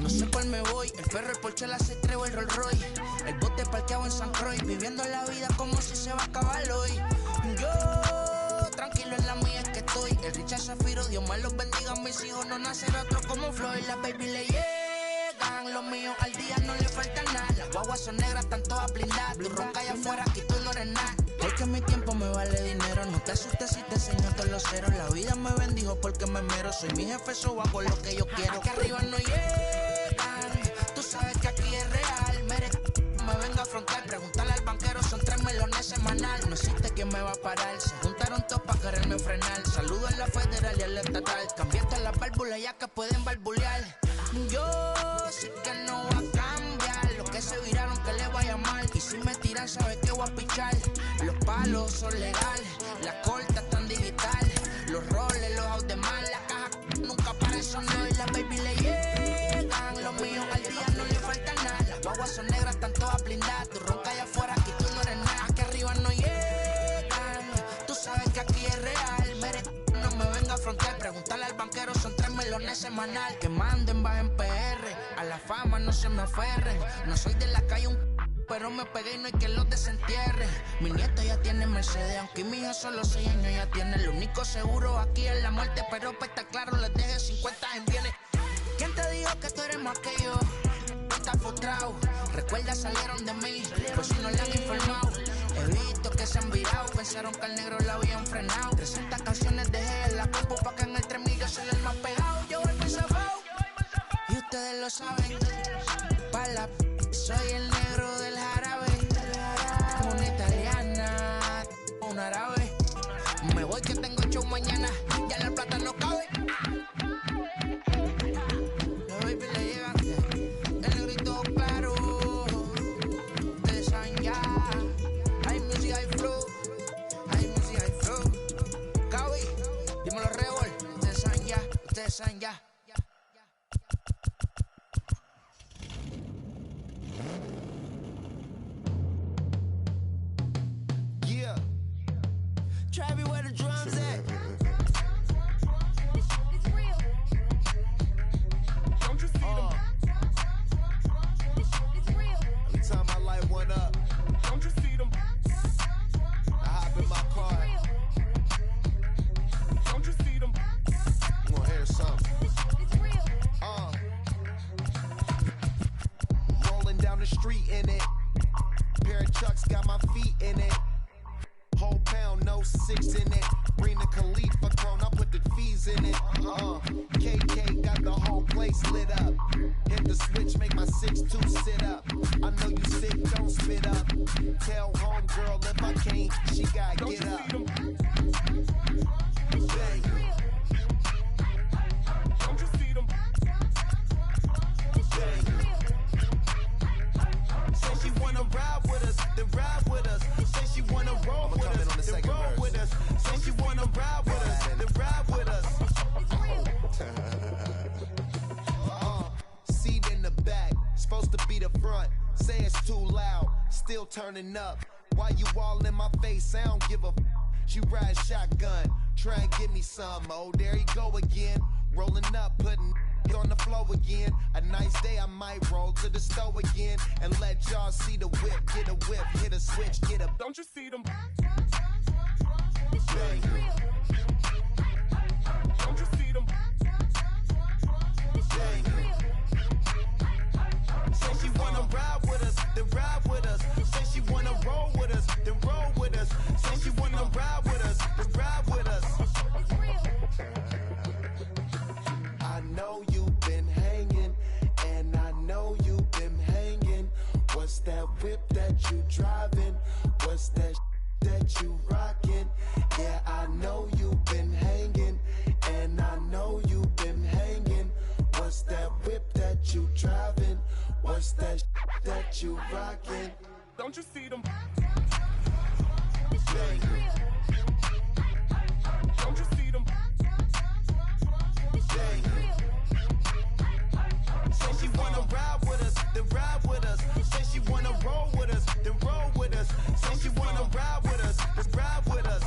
No sé cuál me voy, el perro, el Porsche, la Cetreo, el Rolls Royce. El bote parqueado en San Croix, viviendo la vida como si se va a acabar hoy. Yo, tranquilo en la mía es que estoy. El Richard Zafiro, Dios más los bendiga. Mis hijos no nacerá otro como Floyd. Las baby le llegan, los míos al día no le falta nada. Las guaguas son negras, están todas blindadas. Tu ronca allá afuera, aquí tú no eres nada. Porque mi tiempo me vale dinero. No te asustes si te enseño todos los ceros. La vida me bendijo porque me mero. Soy mi jefe, so hago lo que yo quiero. Aquí arriba no llegan. Tú sabes que aquí es real. Me venga a afrontar. Preguntarle al banquero, son 3 melones semanal. No existe quien me va a parar. Se juntaron todos para quererme frenar. Saludo a la federal y a la estatal. Cambiaste las válvulas ya que pueden barbulear. Yo sé que no va a cambiar. Los que se viraron que le vaya mal. Y si me tiran, sabes que voy a pichar. Los palos son legales. Las cortas están digitales. Los roles, los out de mal. La caja nunca para eso no. Y las baby le llegan. Los míos al día no le falta nada. Las guaguas son negras, están todas blindadas. Tu ronca allá afuera, aquí tú no eres nada. Aquí arriba no llegan. Tú sabes que aquí es real. No me venga a afrontar. Preguntarle al banquero, son 3 melones semanal. Que manden, bajen PR. A la fama no se me aferren. No soy de la calle pero me pegué y no hay que los desentierre. Mi nieto ya tiene Mercedes, aunque mi hija solo 6 años ya tiene. Lo único seguro aquí es la muerte, pero para estar claro les deje 50 en bienes. ¿Quién te dijo que tú eres más que yo? Estás frustrado, recuerda salieron de mí, pues si no le han informado. He visto que se han virado, pensaron que al negro la habían frenado. 300 canciones dejé en la compu pa' que en el 3000 yo soy el más pegado. Yo voy por zafao, y ustedes lo saben. Pa' la soy el negro del jarabe. Una italiana, un árabe. Me voy que tengo show mañana, ya la plata no cabe. Los baby le llegan, el negrito claro. Ustedes saben ya. Hay music, hay flow. Hay music, hay flow. Cabi, dímelo Rebol. Ustedes saben ya, ustedes saben ya.
Travis, where the drums at?
It's real. Don't you see them? It's real.
Every time I light one up,
Don't you see them?
I hop in my car.
Don't you see them?
You wanna hear something?
It's real.
Rolling down the street in it. Pair of Chucks got my feet in it. Whole pound, no 6 in it. Bring the Khalifa chrome, I put the fees in it. KK got the whole place lit up. Hit the switch, make my 6'2" sit up. I know you sick, don't spit up. Tell homegirl if I can't, she gotta get up. Bang.
Don't you see them?
Bang. Say she wanna ride with us, then ride with us. Say she wanna roll with us, then roll with us. Say she wanna ride with us, then ride with us. Seat in the back, supposed to be the front. Say it's too loud, still turning up. Why you all in my face? I don't give a f. She ride shotgun, try and give me some. Oh, there you go again. Rolling up, putting on the floor again. A nice day, I might roll to the stove again and let y'all see the whip. Get a whip, hit a switch, get a.
Don't you see them?
Bang.
Don't you see them?
Bang. Say she wanna ride with us, then ride with us. Say she wanna roll with us, then roll with us. Say she wanna ride with us, then ride with us. I know you've been hanging, and I know you've been hanging. What's that whip that you driving? What's that that you rocking? Yeah, I know you've been hanging, and I know you've been hanging. What's that whip that you driving? What's that that you rocking?
Don't you see them?
Bang.
Don't you see them?
Bang. Say she wanna ride with us, then ride with us. Say she wanna roll with us, then roll with us. Say she wanna ride with us, then ride with us.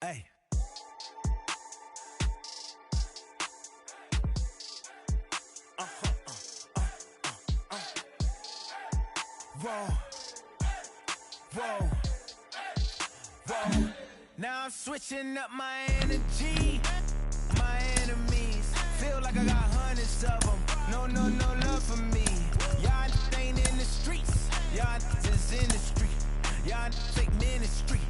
Hey. Whoa. Whoa. Whoa. Now I'm switching up my energy. My enemies feel like I got hundreds of them. No love for me. Y'all ain't in the streets. Y'all is in the street. Y'all take ministry.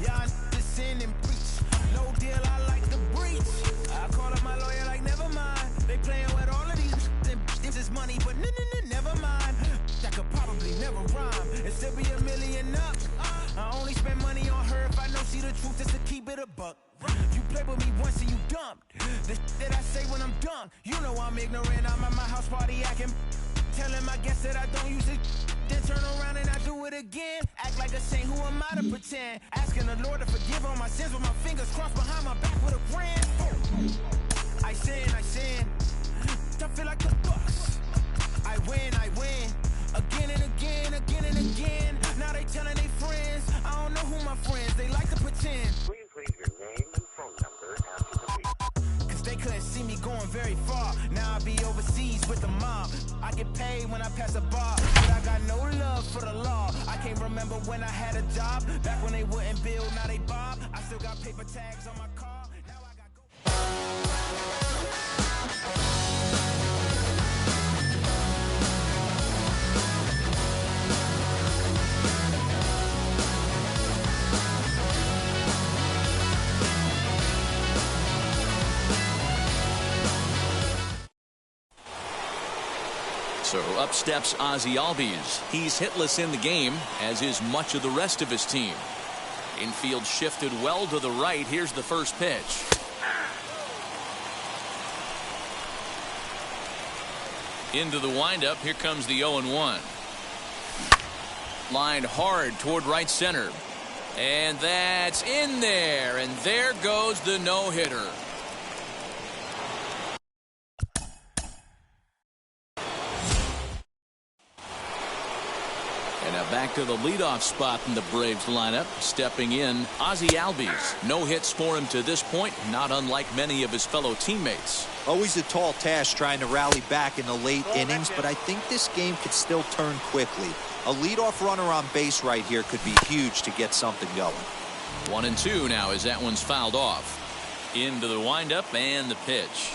Y'all just sin and preach. No deal, I like the breach. I call up my lawyer like, never mind. They playing with all of these. This is money, but never mind. I could probably never rhyme and still be $1 million up. I only spend money on her if I know she the truth, just to keep it a buck. You play with me once and you dumped. The that I say when I'm done, you know I'm ignorant. I'm at my house party acting, telling my guests that I don't use it. Then turn around and I do it again. Act like a saint, who am I to pretend? Asking the Lord to forgive all my sins with my fingers crossed behind my back with a grin. I sin. I feel like the Bucks. I win. Again and again. Now they telling their friends. I don't know who my friends, they like to pretend.
Please leave your name and phone number after the beep.
Cause they couldn't see me going very far. Now I be overseas with the mob. I get paid when I pass a bar, but I got no love for the law. I can't remember when I had a job. Back when they wouldn't build, now they bob. I still got paper tags on my car. Now I got
So up steps Ozzy Albies. He's hitless in the game, as is much of the rest of his team. Infield shifted well to the right. Here's the first pitch. Into the windup. Here comes the 0-1. Lined hard toward right center. And that's in there. And there goes the no-hitter. And now back to the leadoff spot in the Braves lineup. Stepping in, Ozzy Albies. No hits for him to this point, not unlike many of his fellow teammates.
Always a tall task trying to rally back in the late innings, but I think this game could still turn quickly. A leadoff runner on base right here could be huge to get something going.
1-2 now as that one's fouled off. Into the windup and the pitch.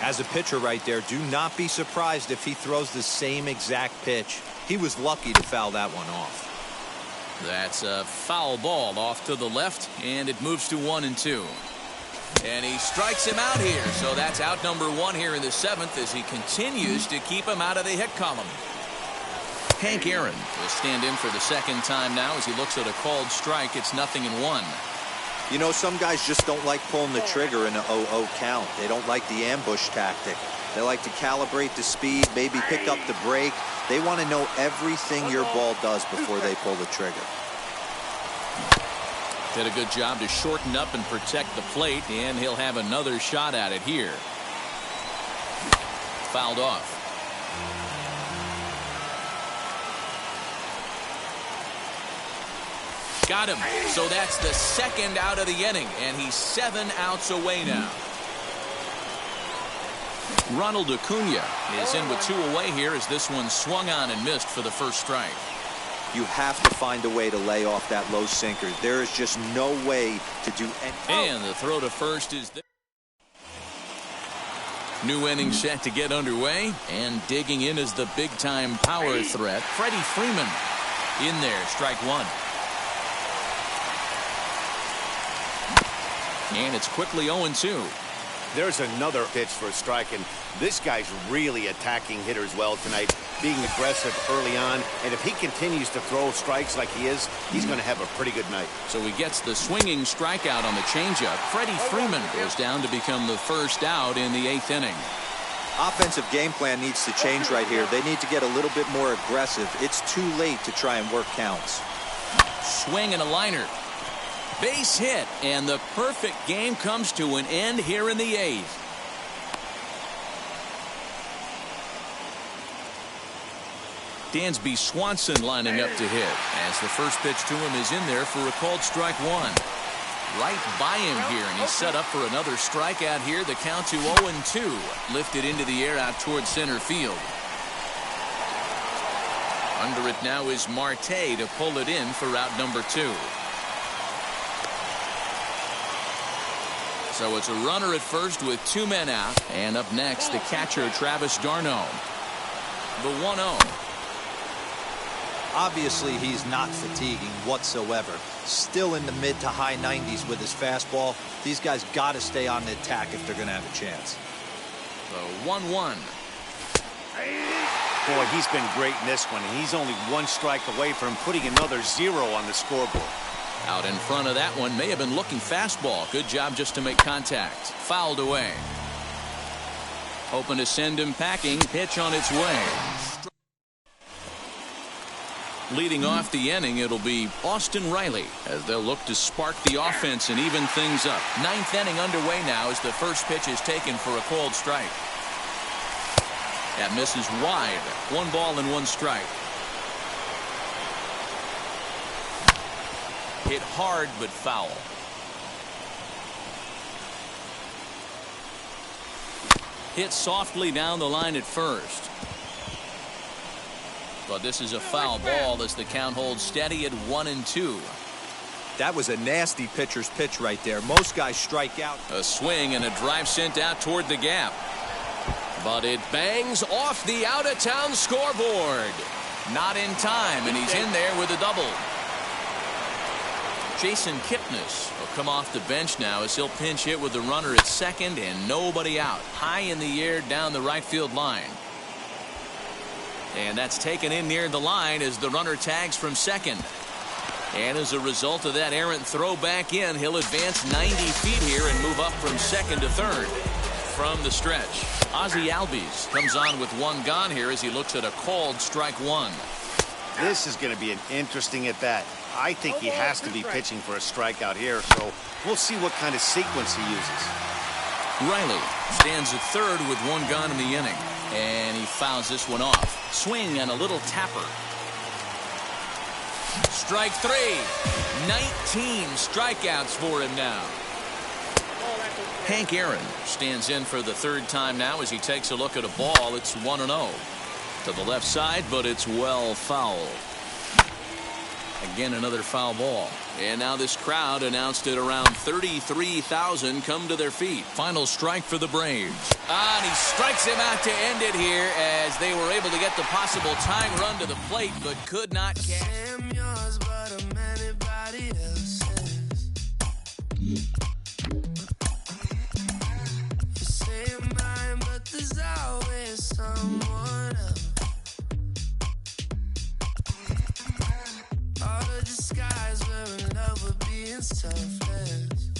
As a pitcher right there, do not be surprised if he throws the same exact pitch. He was lucky to foul that one off.
That's a foul ball off to the left, and it moves to 1-2. And he strikes him out here, so that's out number 1 here in the 7th as he continues to keep him out of the hit column. Hank Aaron will stand in for the second time now as he looks at a called strike. It's 0-1.
You know, some guys just don't like pulling the trigger in an 0-0 count. They don't like the ambush tactic. They like to calibrate the speed, maybe pick up the break. They want to know everything your ball does before they pull the trigger.
Did a good job to shorten up and protect the plate, and he'll have another shot at it here. Fouled off. Got him. So that's the second out of the inning, and he's 7 outs away now. Ronald Acuna is in with 2 away here as this one swung on and missed for the first strike.
You have to find a way to lay off that low sinker. There is just no way to do anything.
And the throw to first is there. New inning set to get underway, and digging in is the big-time power threat, Freddie Freeman. In there, strike 1. And it's quickly 0-2.
There's another pitch for a strike, and this guy's really attacking hitters well tonight, being aggressive early on. And if he continues to throw strikes like he is, he's going to have a pretty good night.
So he gets the swinging strikeout on the changeup. Freddie Freeman goes down to become the first out in the 8th inning.
Offensive game plan needs to change right here. They need to get a little bit more aggressive. It's too late to try and work counts.
Swing and a liner. Base hit, and the perfect game comes to an end here in the 8th. Dansby Swanson lining up to hit as the first pitch to him is in there for a called strike 1. Right by him here, and he's set up for another strikeout here. The count to 0-2. Lifted into the air out towards center field. Under it now is Marte to pull it in for out number 2. So it's a runner at first with 2 men out. And up next, the catcher, Travis d'Arnaud. The 1-0.
Obviously, he's not fatiguing whatsoever. Still in the mid to high 90s with his fastball. These guys got to stay on the attack if they're going to have a chance.
The 1-1.
Boy, he's been great in this one, and he's only 1 strike away from putting another 0 on the scoreboard.
Out in front of that one, may have been looking fastball. Good job just to make contact. Fouled away. Hoping to send him packing. Pitch on its way. Leading off the inning, it'll be Austin Riley as they'll look to spark the offense and even things up. 9th inning underway now as the first pitch is taken for a called strike. That misses wide. 1 ball and 1 strike. Hit hard but foul. Hit softly down the line at first. But this is a foul ball as the count holds steady at 1-2.
That was a nasty pitcher's pitch right there. Most guys strike out.
A swing and a drive sent out toward the gap. But it bangs off the out-of-town scoreboard. Not in time, and he's in there with a double. Jason Kipnis will come off the bench now as he'll pinch hit with the runner at second and nobody out. High in the air down the right field line. And that's taken in near the line as the runner tags from second. And as a result of that errant throw back in, he'll advance 90 feet here and move up from second to third. From the stretch, Ozzie Albies comes on with 1 gone here as he looks at a called strike 1.
This is going to be an interesting at bat. I think he has to be pitching for a strikeout here, so we'll see what kind of sequence he uses.
Riley stands at third with 1 gone in the inning, and he fouls this one off. Swing and a little tapper. Strike 3. 19 strikeouts for him now. Hank Aaron stands in for the 3rd time now as he takes a look at a ball. It's 1-0 to the left side, but it's well fouled. Again, another foul ball. And now this crowd announced at around 33,000 come to their feet. Final strike for the Braves. And he strikes him out to end it here as they were able to get the possible tying run to the plate, but could not catch.
I'm yours, but I'm anybody else's. You say you're mine, but there's always someone else. All the disguise we're in love with being selfless.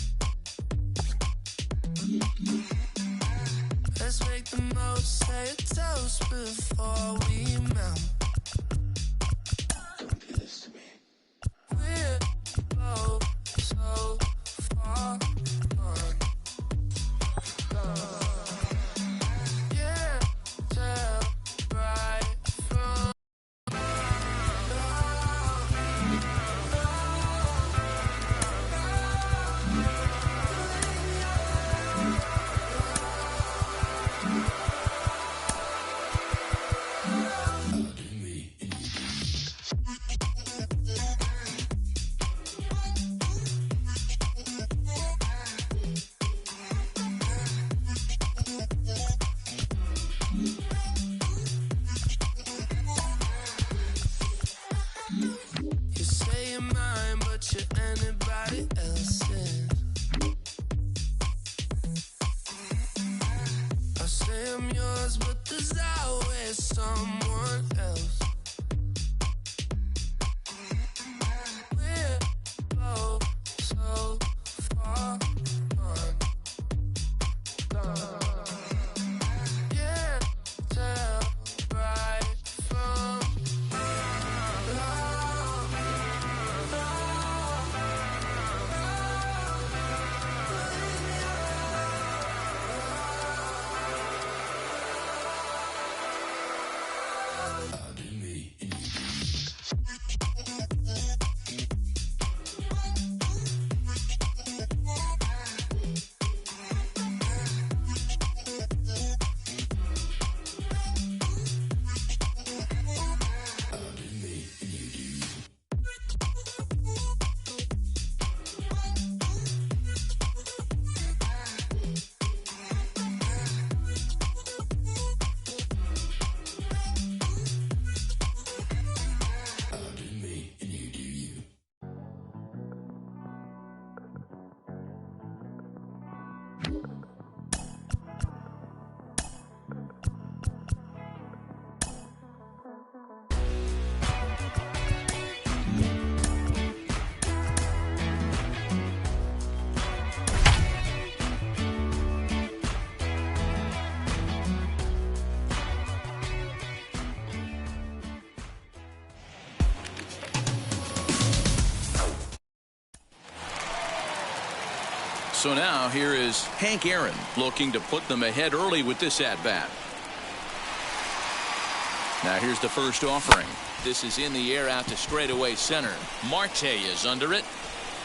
Let's make the most, say a toast before we melt. We're both so far gone. Yeah, tell right from you say you're mine, but you're anybody else's. I say I'm yours, but there's always someone else. We're both so far gone. Yeah, tell right from
So now here is Hank Aaron looking to put them ahead early with this at-bat. Now here's the first offering. This is in the air out to straightaway center. Marte is under it.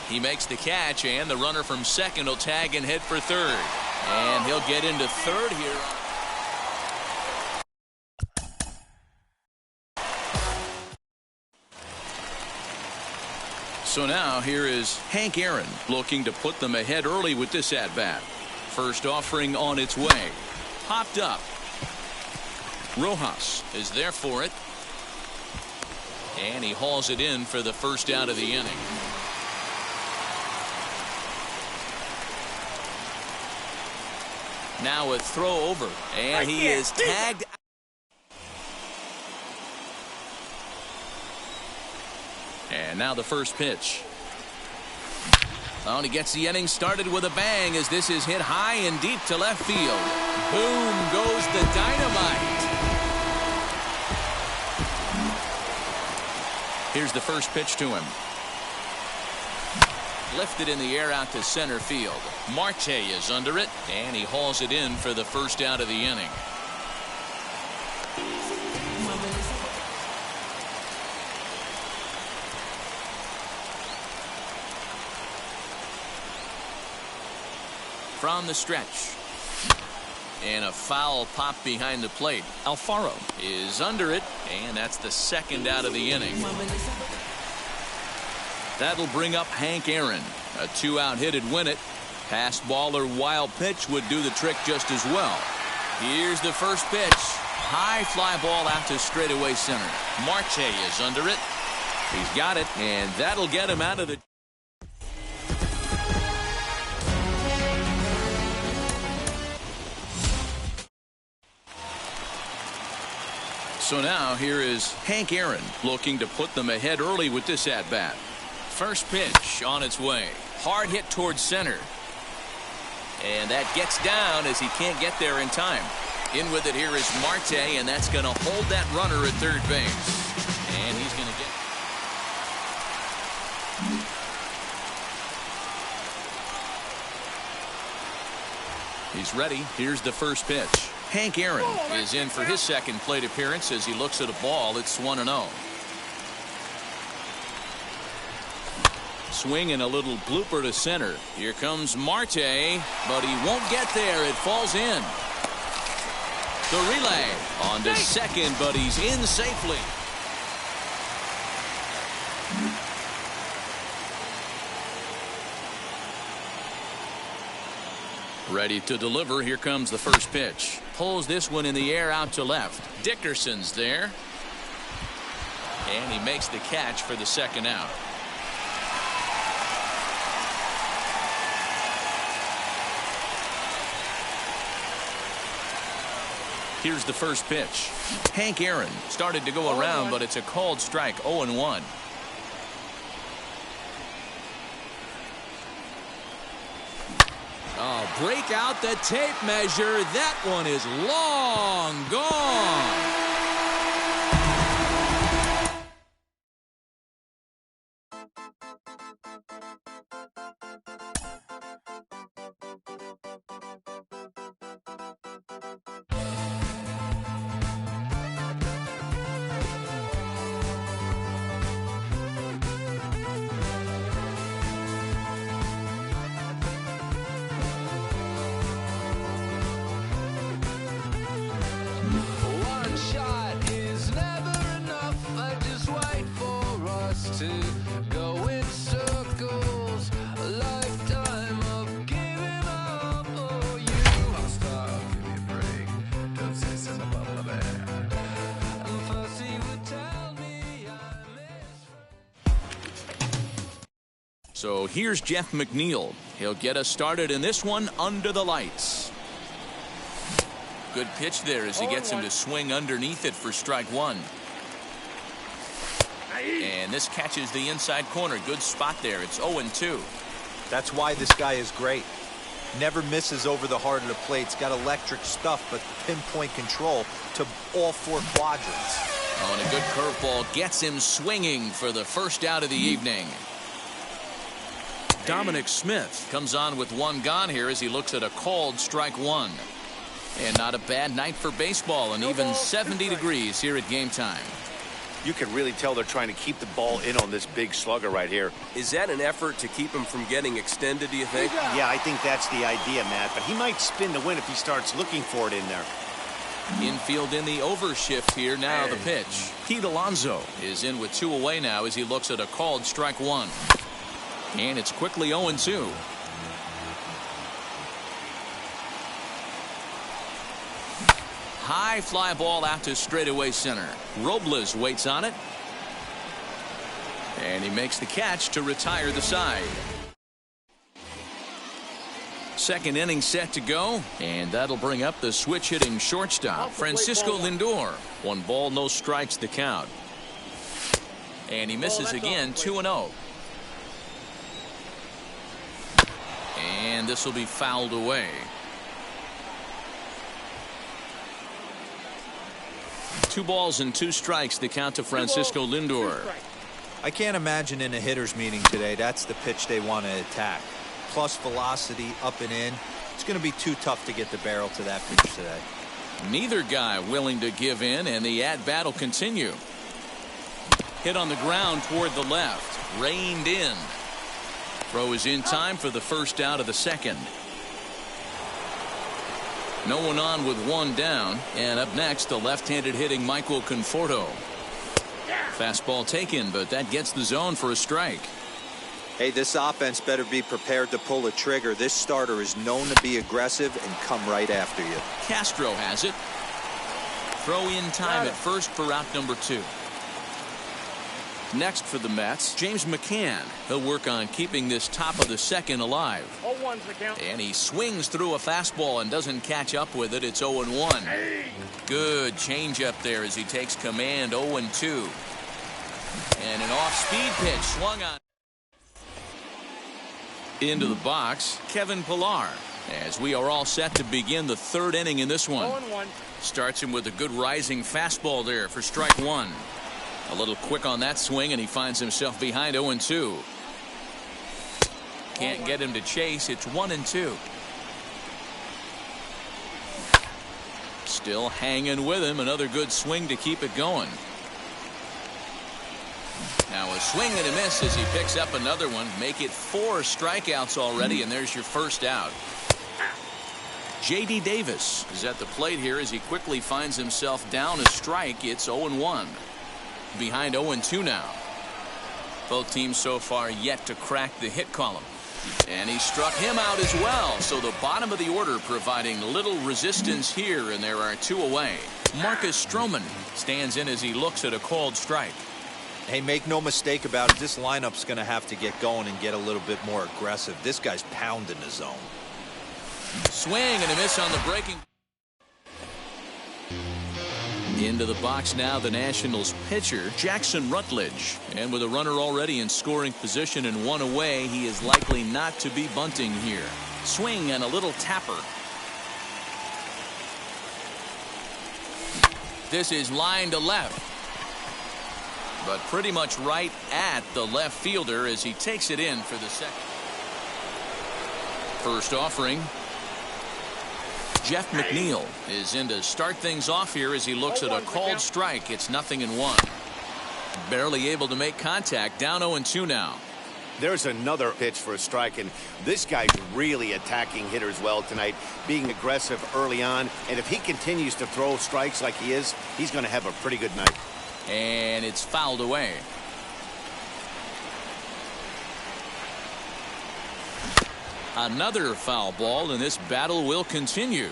He makes the catch, and the runner from second will tag and head for third. And he'll get into third here. So now here is Hank Aaron looking to put them ahead early with this at-bat. First offering on its way. Popped up. Rojas is there for it. And he hauls it in for the first out of the inning. Now a throw over. And he is tagged. And now the first pitch. Oh, and he gets the inning started with a bang as this is hit high and deep to left field. Boom goes the dynamite. Here's the first pitch to him. Lifted in the air out to center field. Marte is under it, and he hauls it in for the first out of the inning. From the stretch. And a foul pop behind the plate. Alfaro is under it, and that's the second out of the inning. That'll bring up Hank Aaron. A 2-out hit'd win it. Passed ball or wild pitch would do the trick just as well. Here's the first pitch. High fly ball out to straightaway center. Marte is under it. He's got it, and that'll get him out of the... So now here is Hank Aaron looking to put them ahead early with this at-bat. First pitch on its way. Hard hit towards center. And that gets down as he can't get there in time. In with it here is Marte, and that's going to hold that runner at third base. And he's going to get... He's ready. Here's the first pitch. Hank Aaron is in for his second plate appearance as he looks at a ball. It's 1-0. Swing and a little blooper to center. Here comes Marte, but he won't get there. It falls in. The relay on to second, but he's in safely. Ready to deliver. Here comes the first pitch. Pulls this one in the air out to left. Dickerson's there. And he makes the catch for the second out. Here's the first pitch. Hank Aaron started to go around, but it's a called strike. 0-1. Oh, break out the tape measure. That one is long gone. So here's Jeff McNeil. He'll get us started in this one under the lights. Good pitch there as he gets him to swing underneath it for strike one. And this catches the inside corner. Good spot there. It's 0-2.
That's why this guy is great. Never misses over the heart of the plate. He's got electric stuff, but pinpoint control to all four quadrants.
Oh, and a good curveball gets him swinging for the first out of the evening. Dominic Smith comes on with one gone here as he looks at a called strike one. And not a bad night for baseball, and even 70 degrees here at game time.
You can really tell they're trying to keep the ball in on this big slugger right here.
Is that an effort to keep him from getting extended, do you think?
Yeah, I think that's the idea, Matt. But he might spin the win if he starts looking for it in there.
Infield in the overshift here. Now the pitch. Pete Alonso is in with two away now as he looks at a called strike one. And it's quickly 0-2. High fly ball out to straightaway center. Robles waits on it. And he makes the catch to retire the side. Second inning set to go. And that'll bring up the switch hitting shortstop, Francisco Lindor. 1 ball, no strikes the count. And he misses again, 2-0. And this will be fouled away. 2 balls and 2 strikes the count to Francisco Lindor.
I can't imagine in a hitter's meeting today that's the pitch they want to attack. Plus velocity up and in. It's going to be too tough to get the barrel to that pitch today.
Neither guy willing to give in, and the at-bat will continue. Hit on the ground toward the left. Reined in. Throw is in time for the first out of the second. No one on with 1 down. And up next, the left-handed hitting Michael Conforto. Fastball taken, but that gets the zone for a strike.
Hey, this offense better be prepared to pull a trigger. This starter is known to be aggressive and come right after you.
Castro has it. Throw in time at first for out number 2. Next for the Mets, James McCann. He'll work on keeping this top of the second alive.
0-1's the count.
And he swings through a fastball and doesn't catch up with it. It's 0-1. Good changeup there as he takes command. 0-2. And an off-speed pitch swung on into the box. Kevin Pillar, as we are all set to begin the third inning in this one.
0-1.
Starts him with a good rising fastball there for strike 1. A little quick on that swing, and he finds himself behind 0-2. Can't get him to chase. It's 1-2. Still hanging with him. Another good swing to keep it going. Now a swing and a miss as he picks up another one. Make it 4 strikeouts already, and there's your first out. J.D. Davis is at the plate here as he quickly finds himself down a strike. It's 0-1. Behind 0-2 now. Both teams so far yet to crack the hit column. And he struck him out as well. So the bottom of the order providing little resistance here, and there are 2 away. Marcus Stroman stands in as he looks at a called strike.
Hey, make no mistake about it. This lineup's going to have to get going and get a little bit more aggressive. This guy's pounding the zone.
Swing and a miss on the breaking. Into the box now, the Nationals pitcher, Jackson Rutledge. And with a runner already in scoring position and 1 away, he is likely not to be bunting here. Swing and a little tapper. This is line to left. But pretty much right at the left fielder as he takes it in for the second. First offering. Jeff McNeil is in to start things off here as he looks at a called strike. It's 0-1. Barely able to make contact. Down 0-2 now.
There's another pitch for a strike, and this guy's really attacking hitters well tonight, being aggressive early on. And if he continues to throw strikes like he is, he's going to have a pretty good night.
And it's fouled away. Another foul ball, and this battle will continue.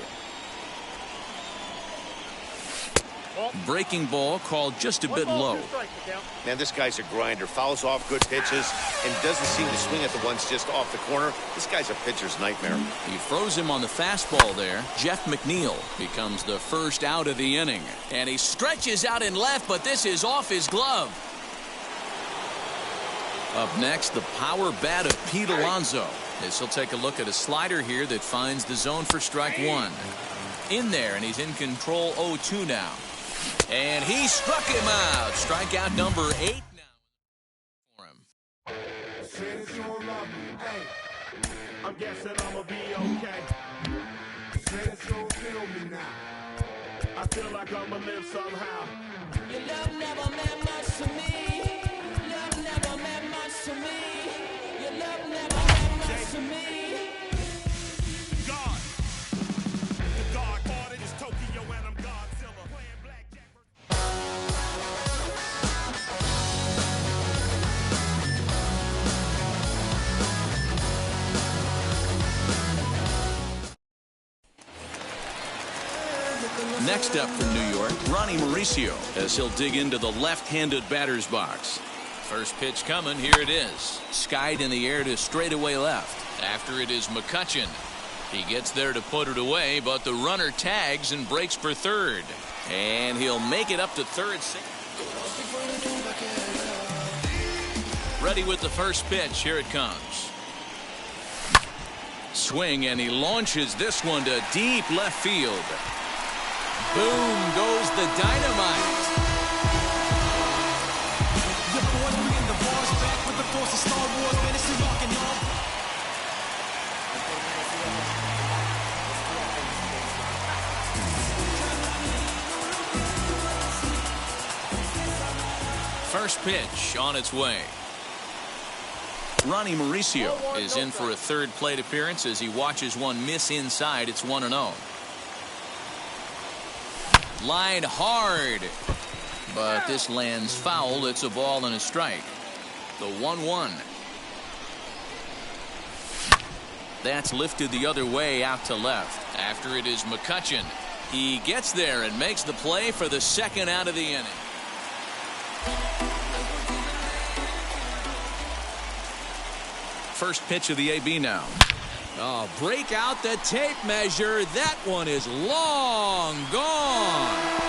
Breaking ball called just a bit low.
Man, this guy's a grinder. Fouls off good pitches and doesn't seem to swing at the ones just off the corner. This guy's a pitcher's nightmare.
He throws him on the fastball there. Jeff McNeil becomes the first out of the inning. And he stretches out in left, but this is off his glove. Up next, the power bat of Pete Alonso. As he'll take a look at a slider here that finds the zone for strike 1. In there, and he's in control 0-2 now. And he struck him out. Strikeout number 8 now for him.
I'm guessing I'ma be okay. Says you'll feel me now. I feel like I'ma live somehow.
Your love never meant much to me. Love never meant much to me. Your love never meant much to me.
God. The God ordered is Tokyo and I'm Godzilla. Playing blackjack.
Next up from New York, Ronnie Mauricio, as he'll dig into the left-handed batter's box. First pitch coming, here it is. Skied in the air to straightaway left. After it is McCutchen. He gets there to put it away, but the runner tags and breaks for third. And he'll make it up to third. Ready with the first pitch. Here it comes. Swing, and he launches this one to deep left field. Boom goes the dynamite.
The boys bringing the bars back with the force of Star Wars. Man, this is rockin' on.
First pitch on its way. Ronnie Mauricio is in for a third plate appearance as he watches one miss inside. It's 1-0. Line hard, but this lands foul. It's a ball and a strike. The 1-1. That's lifted the other way out to left. After it is McCutchen. He gets there and makes the play for the second out of the inning. First pitch of the AB now.
Oh, break out the tape measure. That one is long gone.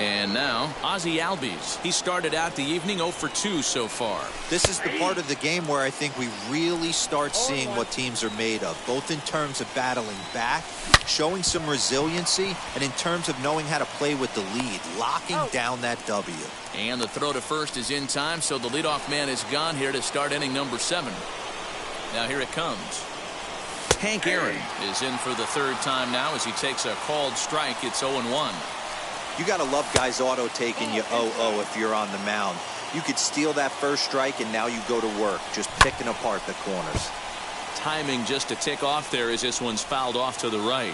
And now, Ozzie Albies. He started out the evening 0 for 2 so far.
This is the part of the game where I think we really start seeing what teams are made of, both in terms of battling back, showing some resiliency, and in terms of knowing how to play with the lead, locking down that W.
And the throw to first is in time, so the leadoff man is gone here to start inning number 7. Now here it comes. Hank Aaron is in for the third time now as he takes a called strike. It's 0-1.
You got to love guys auto-taking you 0-0 if you're on the mound. You could steal that first strike, and now you go to work, just picking apart the corners.
Timing just to tick off there as this one's fouled off to the right.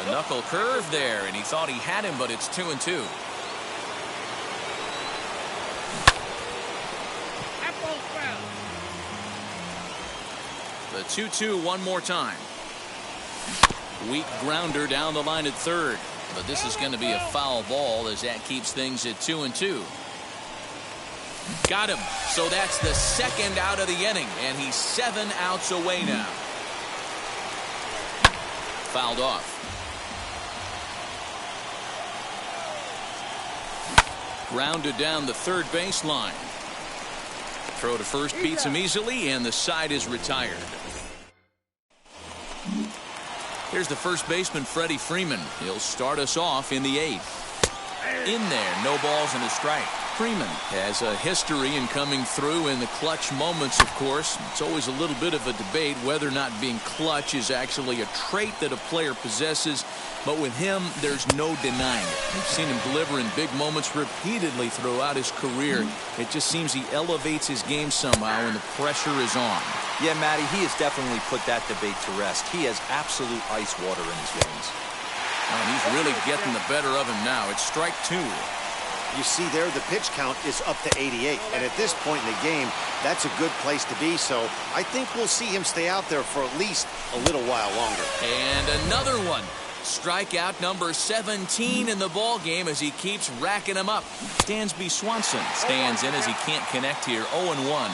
A knuckle curve there, and he thought he had him, but it's 2-2. The 2-2 one more time. Weak grounder down the line at third, but this is going to be a foul ball as that keeps things at 2-2. Got him. So that's the second out of the inning, and he's 7 outs away now. Fouled off. Grounded down the third baseline. Throw to first beats him easily, and the side is retired. Here's the first baseman, Freddie Freeman. He'll start us off in the 8th. In there, no balls and a strike. Freeman has a history in coming through in the clutch moments, of course. It's always a little bit of a debate whether or not being clutch is actually a trait that a player possesses. But with him, there's no denying it. We've seen him deliver in big moments repeatedly throughout his career. It just seems he elevates his game somehow when the pressure is on.
Yeah, Matty, he has definitely put that debate to rest. He has absolute ice water in his veins.
And he's really getting the better of him now. It's strike 2.
You see there, the pitch count is up to 88. And at this point in the game, that's a good place to be. So I think we'll see him stay out there for at least a little while longer.
And another one. Strikeout number 17 in the ball game as he keeps racking them up. Dansby Swanson stands in as he can't connect here. 0-1.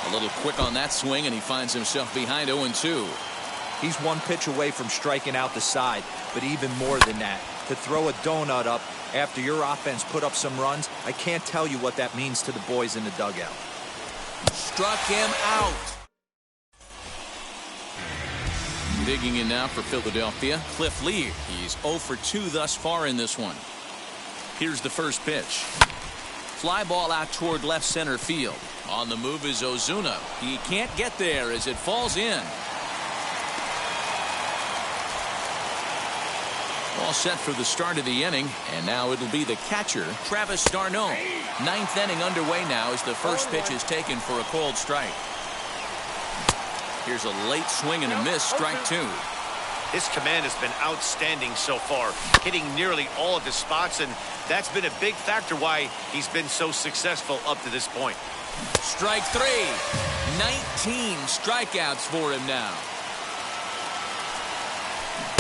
A little quick on that swing, and he finds himself behind 0-2.
He's one pitch away from striking out the side, but even more than that, to throw a donut up after your offense put up some runs, I can't tell you what that means to the boys in the dugout.
Struck him out. Digging in now for Philadelphia, Cliff Lee. He's 0 for 2 thus far in this one. Here's the first pitch. Fly ball out toward left center field. On the move is Ozuna. He can't get there as it falls in. All set for the start of the inning, and now it'll be the catcher, Travis d'Arnaud. 9th inning underway now as the first pitch is taken for a called strike. Here's a late swing and a miss, strike 2.
His command has been outstanding so far, hitting nearly all of his spots, and that's been a big factor why he's been so successful up to this point.
Strike 3. 19 strikeouts for him now.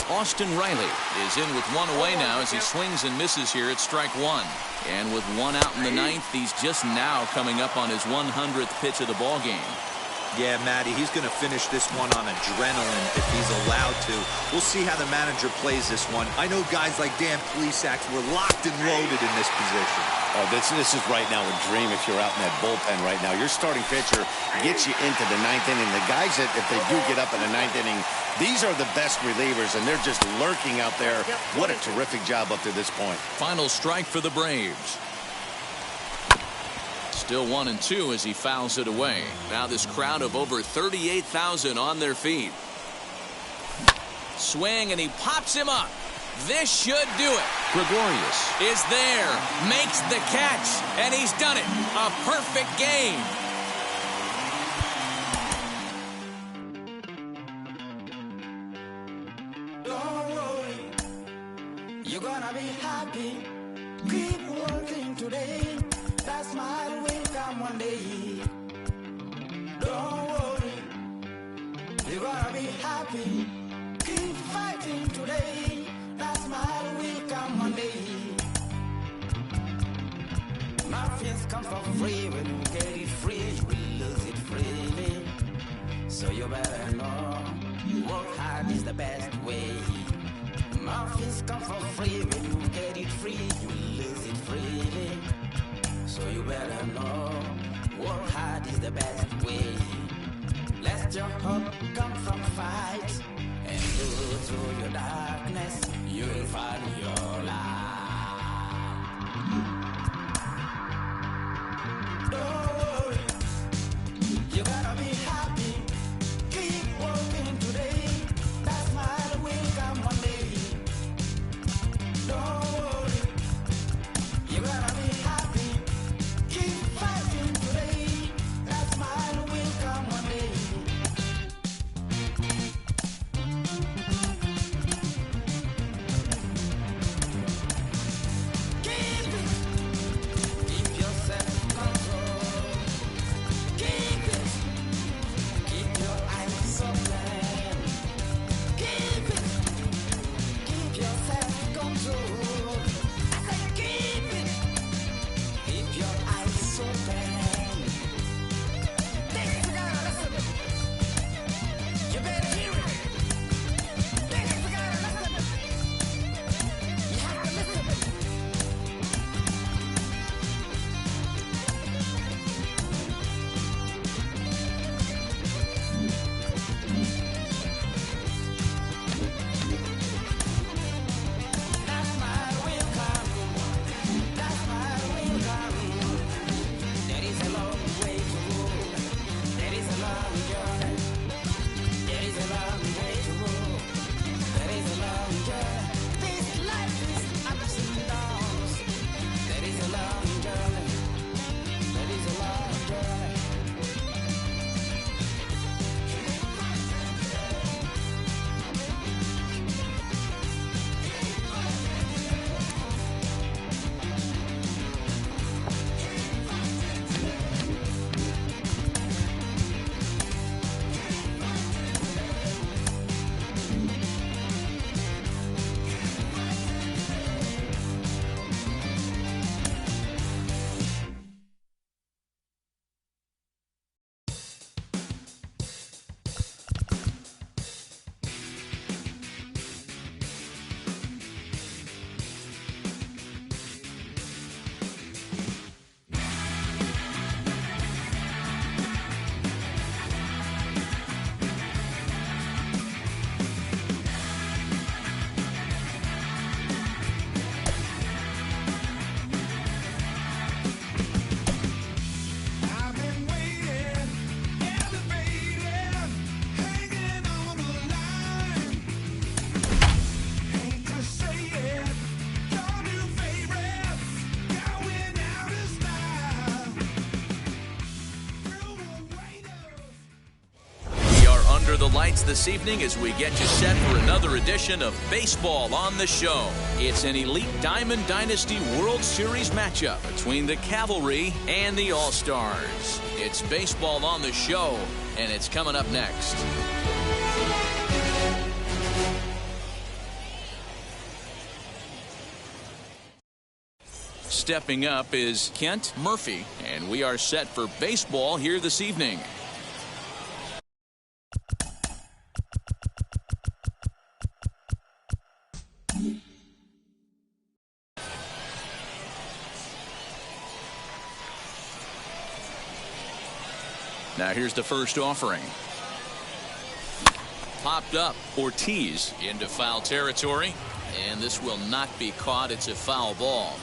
Austin Riley is in with one away now as he swings and misses here at strike 1. And with one out in the 9th, he's just now coming up on his 100th pitch of the ball game.
Yeah, Matty, he's going to finish this one on adrenaline if he's allowed to. We'll see how the manager plays this one. I know guys like Dan Plesac were locked and loaded in this position.
Oh, this is right now a dream if you're out in that bullpen right now. Your starting pitcher gets you into the ninth inning. The guys that, if they do get up in the ninth inning, these are the best relievers, and they're just lurking out there. What a terrific job up to this point.
Final strike for the Braves. Still 1-2 as he fouls it away. Now this crowd of over 38,000 on their feet. Swing, and he pops him up. This should do it. Gregorius is there, makes the catch, and he's done it. A perfect game.
Don't worry, you're gonna be happy. Keep working today. That smile will come one day. Don't worry, you're gonna be happy. Keep fighting today. That smile will come one day. Nothing's come for free. When you get it free, you will lose it freely. So you better know, work hard is the best way. Nothing's come for free. When you get it free, you will lose it freely. So you better know, work hard is the best way. Let your hope come from fight, and go through your darkness, you will find your light. Don't worry, you gotta be happy. Keep working today. That smile will come one day. Don't worry, you gotta be happy. Keep fighting today. That smile will come one day. Keep it. Keep your self-control. Keep it. Keep your eyes open. Keep it. Keep your self-control. I said keep it. Keep your eyes open. This you gotta listen. You better hear it. This you gotta listen. You have to listen. That smile will come. That smile will come. There is a long way to go. There is a long journey. There is a long way to go. There is a long journey. This life is ups and downs. There is a long journey. There is a long journey. I've been waiting, elevated, hanging on the line. Hate to say it, your new favorite, going out of style. Through the waiters.
We are under the lights this evening as we get you set for another edition of Baseball on the Show. It's an elite Diamond Dynasty World Series matchup between the Cavalry and the All-Stars. It's Baseball on the Show, and it's coming up next. Stepping up is Kent Murphy, and we are set for baseball here this evening. Now here's the first offering. Popped up. Ortiz into foul territory. And this will not be caught. It's a foul ball.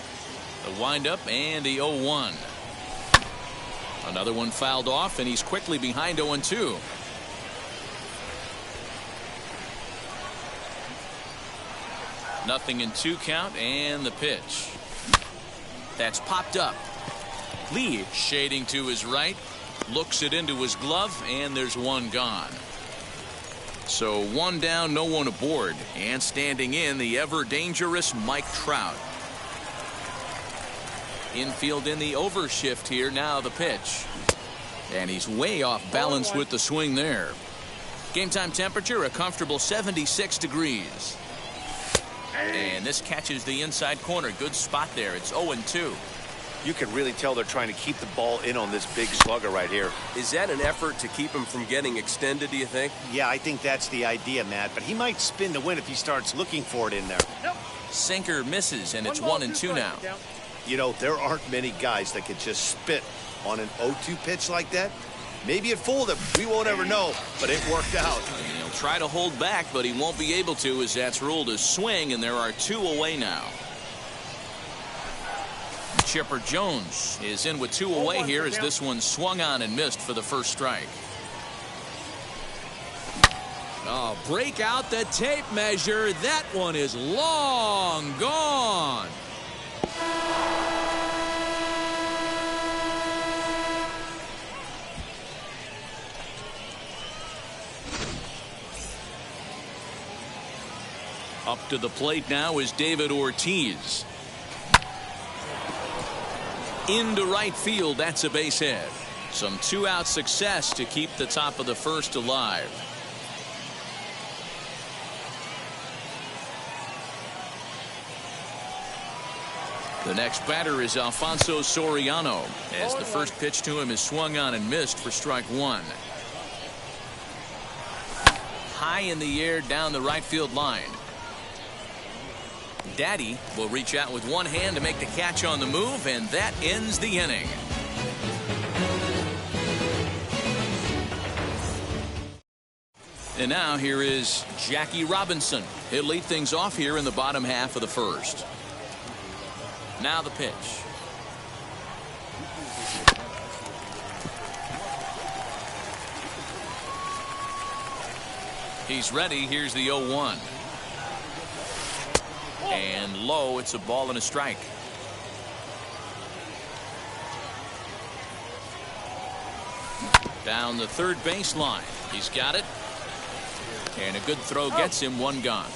The windup and the 0-1. Another one fouled off, and he's quickly behind 0-2. Nothing in 2 count, and the pitch. That's popped up. Lee shading to his right. Looks it into his glove, and there's one gone. So 1 down, no one aboard. And standing in, the ever-dangerous Mike Trout. Infield in the overshift here. Now the pitch. And he's way off balance with the swing there. Game time temperature, a comfortable 76 degrees. And this catches the inside corner. Good spot there. It's 0-2.
You can really tell they're trying to keep the ball in on this big slugger right here.
Is that an effort to keep him from getting extended, do you think?
Yeah, I think that's the idea, Matt. But he might spin to win if he starts looking for it in there.
Sinker misses, and it's 1-2 now.
You know, there aren't many guys that can just spit on an 0-2 pitch like that. Maybe it fooled him. We won't ever know, but it worked out.
He'll try to hold back, but he won't be able to, as that's ruled a swing, and there are 2 away now. Chipper Jones is in with 2 away here as this one swung on and missed for the first strike.
Oh, break out the tape measure. That one is long gone.
Up to the plate now is David Ortiz. Into right field, that's a base hit. Some 2-out success to keep the top of the first alive. The next batter is Alfonso Soriano, as the first pitch to him is swung on and missed for strike 1. High in the air down the right field line. Daddy will reach out with one hand to make the catch on the move, and that ends the inning. And now here is Jackie Robinson. He'll lead things off here in the bottom half of the first. Now the pitch. He's ready. Here's the 0-1. And low, it's a ball and a strike. Down the third baseline. He's got it. And a good throw gets him, 1 gone.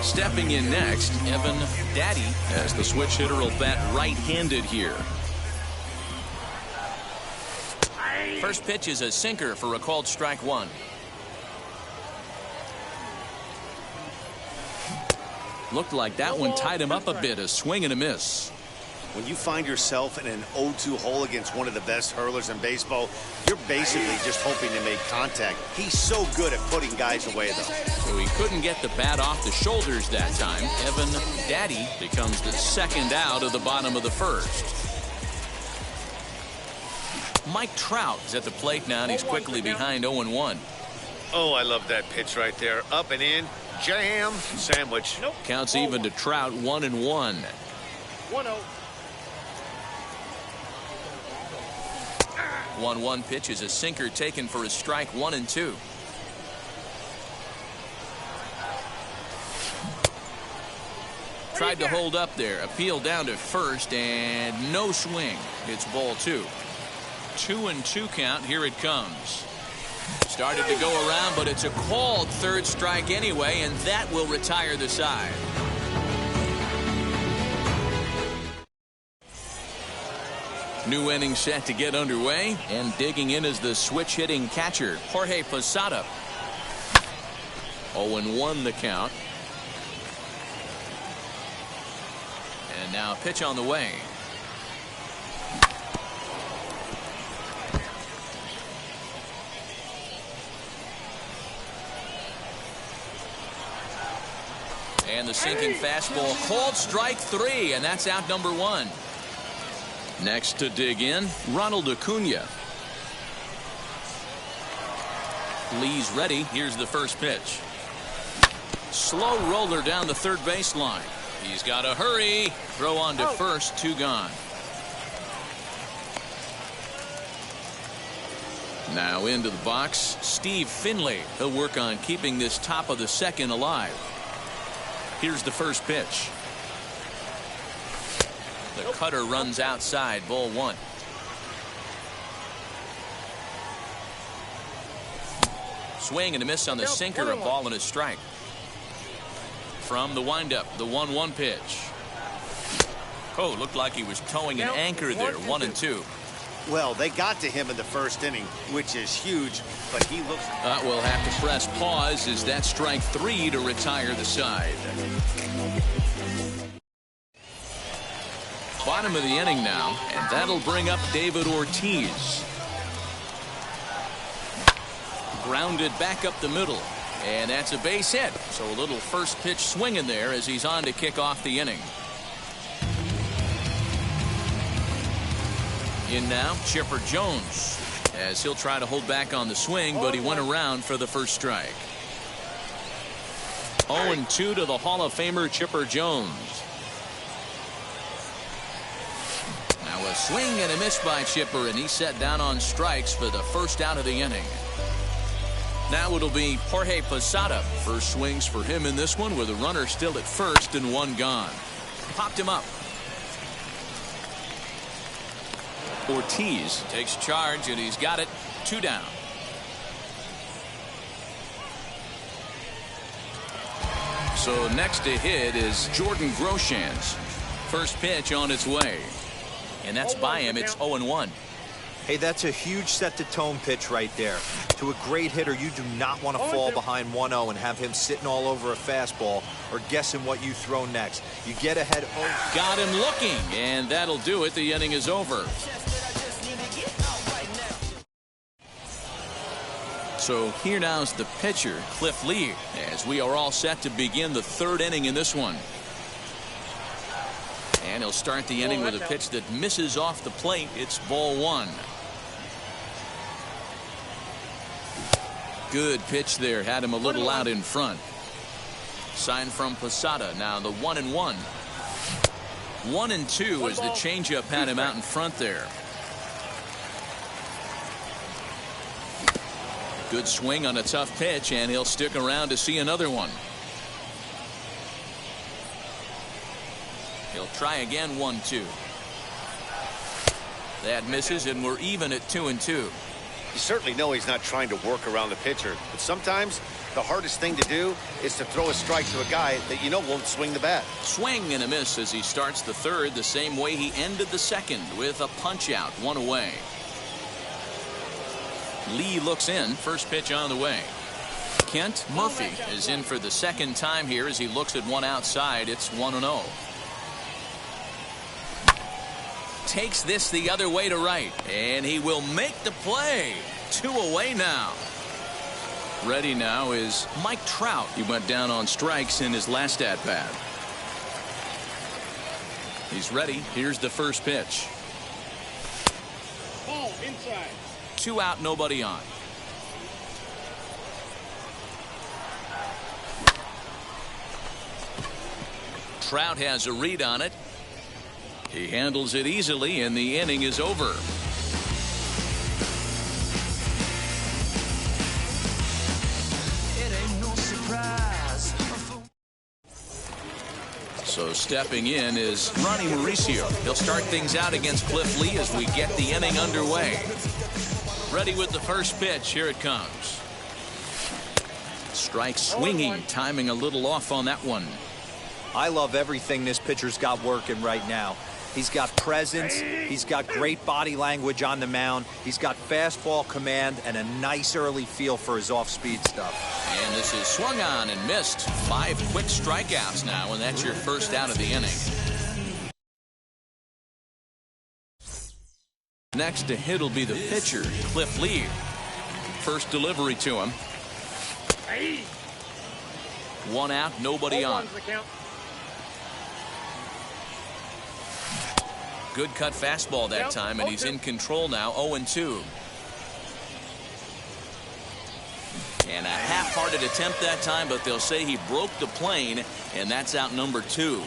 Stepping in next, Evan Daddy, as the switch hitter will bat right-handed here. First pitch is a sinker for a called strike 1. Looked like that one tied him up a bit, a swing and a miss.
When you find yourself in an 0-2 hole against one of the best hurlers in baseball, you're basically just hoping to make contact. He's so good at putting guys away, though.
So he couldn't get the bat off the shoulders that time. Evan Daddy becomes the second out of the bottom of the first. Mike Trout is at the plate now, and he's quickly behind 0-1.
Oh, I love that pitch right there. Up and in. Jam sandwich.
Counts even to Trout, 1-1.
1-0.
1-1 pitch is a sinker taken for a strike, 1-2. Tried to hold up there. Appeal down to first, and no swing. It's ball 2. 2-2 count. Here it comes. Started to go around, but it's a called third strike anyway, and that will retire the side. New inning set to get underway, and digging in is the switch hitting catcher, Jorge Posada. 0-1 the count. And now a pitch on the way. And the sinking fastball, called strike 3, and that's out number 1. Next to dig in, Ronald Acuna. Lee's ready. Here's the first pitch. Slow roller down the third baseline. He's got to hurry. Throw on to first, 2 gone. Now into the box, Steve Finley. He'll work on keeping this top of the second alive. Here's the first pitch. The cutter runs outside, ball 1. Swing and a miss on the sinker, a ball and a strike. From the windup, the 1-1 pitch. Oh, looked like he was towing an anchor there, 1-2.
Well, they got to him in the first inning, which is huge, but he looks...
We'll have to press pause as that strike 3 to retire the side. Bottom of the inning now, and that'll bring up David Ortiz. Grounded back up the middle, and that's a base hit. So a little first pitch swing in there as he's on to kick off the inning. In now, Chipper Jones, as he'll try to hold back on the swing, but he went around for the first strike. 0-2 to the Hall of Famer Chipper Jones. Now a swing and a miss by Chipper, and he's set down on strikes for the first out of the inning. Now it'll be Jorge Posada. First swings for him in this one with a runner still at first and 1 gone. Popped him up. Ortiz takes charge, and he's got it. 2 down. So next to hit is Jordan Groshans. First pitch on its way. And that's by him. It's 0-1.
Hey, that's a huge set-the-tone pitch right there. To a great hitter, you do not want to fall behind 1-0 and have him sitting all over a fastball or guessing what you throw next. You get ahead.
Got him looking, and that'll do it. The inning is over. So here now's the pitcher, Cliff Lee, as we are all set to begin the 3rd inning in this one. And he'll start the inning with a pitch that misses off the plate. It's ball 1. Good pitch there. Had him a little out in front. Sign from Posada. Now the 1-1. 1-2 as the changeup had him out in front there. Good swing on a tough pitch, and he'll stick around to see another one. He'll try again. 1-2. That misses, and we're even at 2-2.
You certainly know he's not trying to work around the pitcher, but sometimes the hardest thing to do is to throw a strike to a guy that you know won't swing the bat.
Swing and a miss as he starts the 3rd the same way he ended the 2nd with a punch out, 1 away. Lee looks in. First pitch on the way. Kent Murphy is in for the 2nd time here as he looks at one outside. It's 1-0. Takes this the other way to right, and he will make the play. 2 away now. Ready now is Mike Trout. He went down on strikes in his last at bat. He's ready. Here's the first pitch.
Ball inside.
2 out, nobody on. Trout has a read on it. He handles it easily, and the inning is over. So stepping in is Ronnie Mauricio. He'll start things out against Cliff Lee as we get the inning underway. Ready with the first pitch. Here it comes. Strike swinging, timing a little off on that one.
I love everything this pitcher's got working right now. He's got presence. He's got great body language on the mound. He's got fastball command and a nice early feel for his off-speed stuff.
And this is swung on and missed. 5 quick strikeouts now, and that's your first out of the inning. Next to hit will be the pitcher, Cliff Lee. First delivery to him. 1 out, nobody on. good cut fastball that time, and he's in control now. 0-2. And a half-hearted attempt that time, but they'll say he broke the plane, and that's out number 2.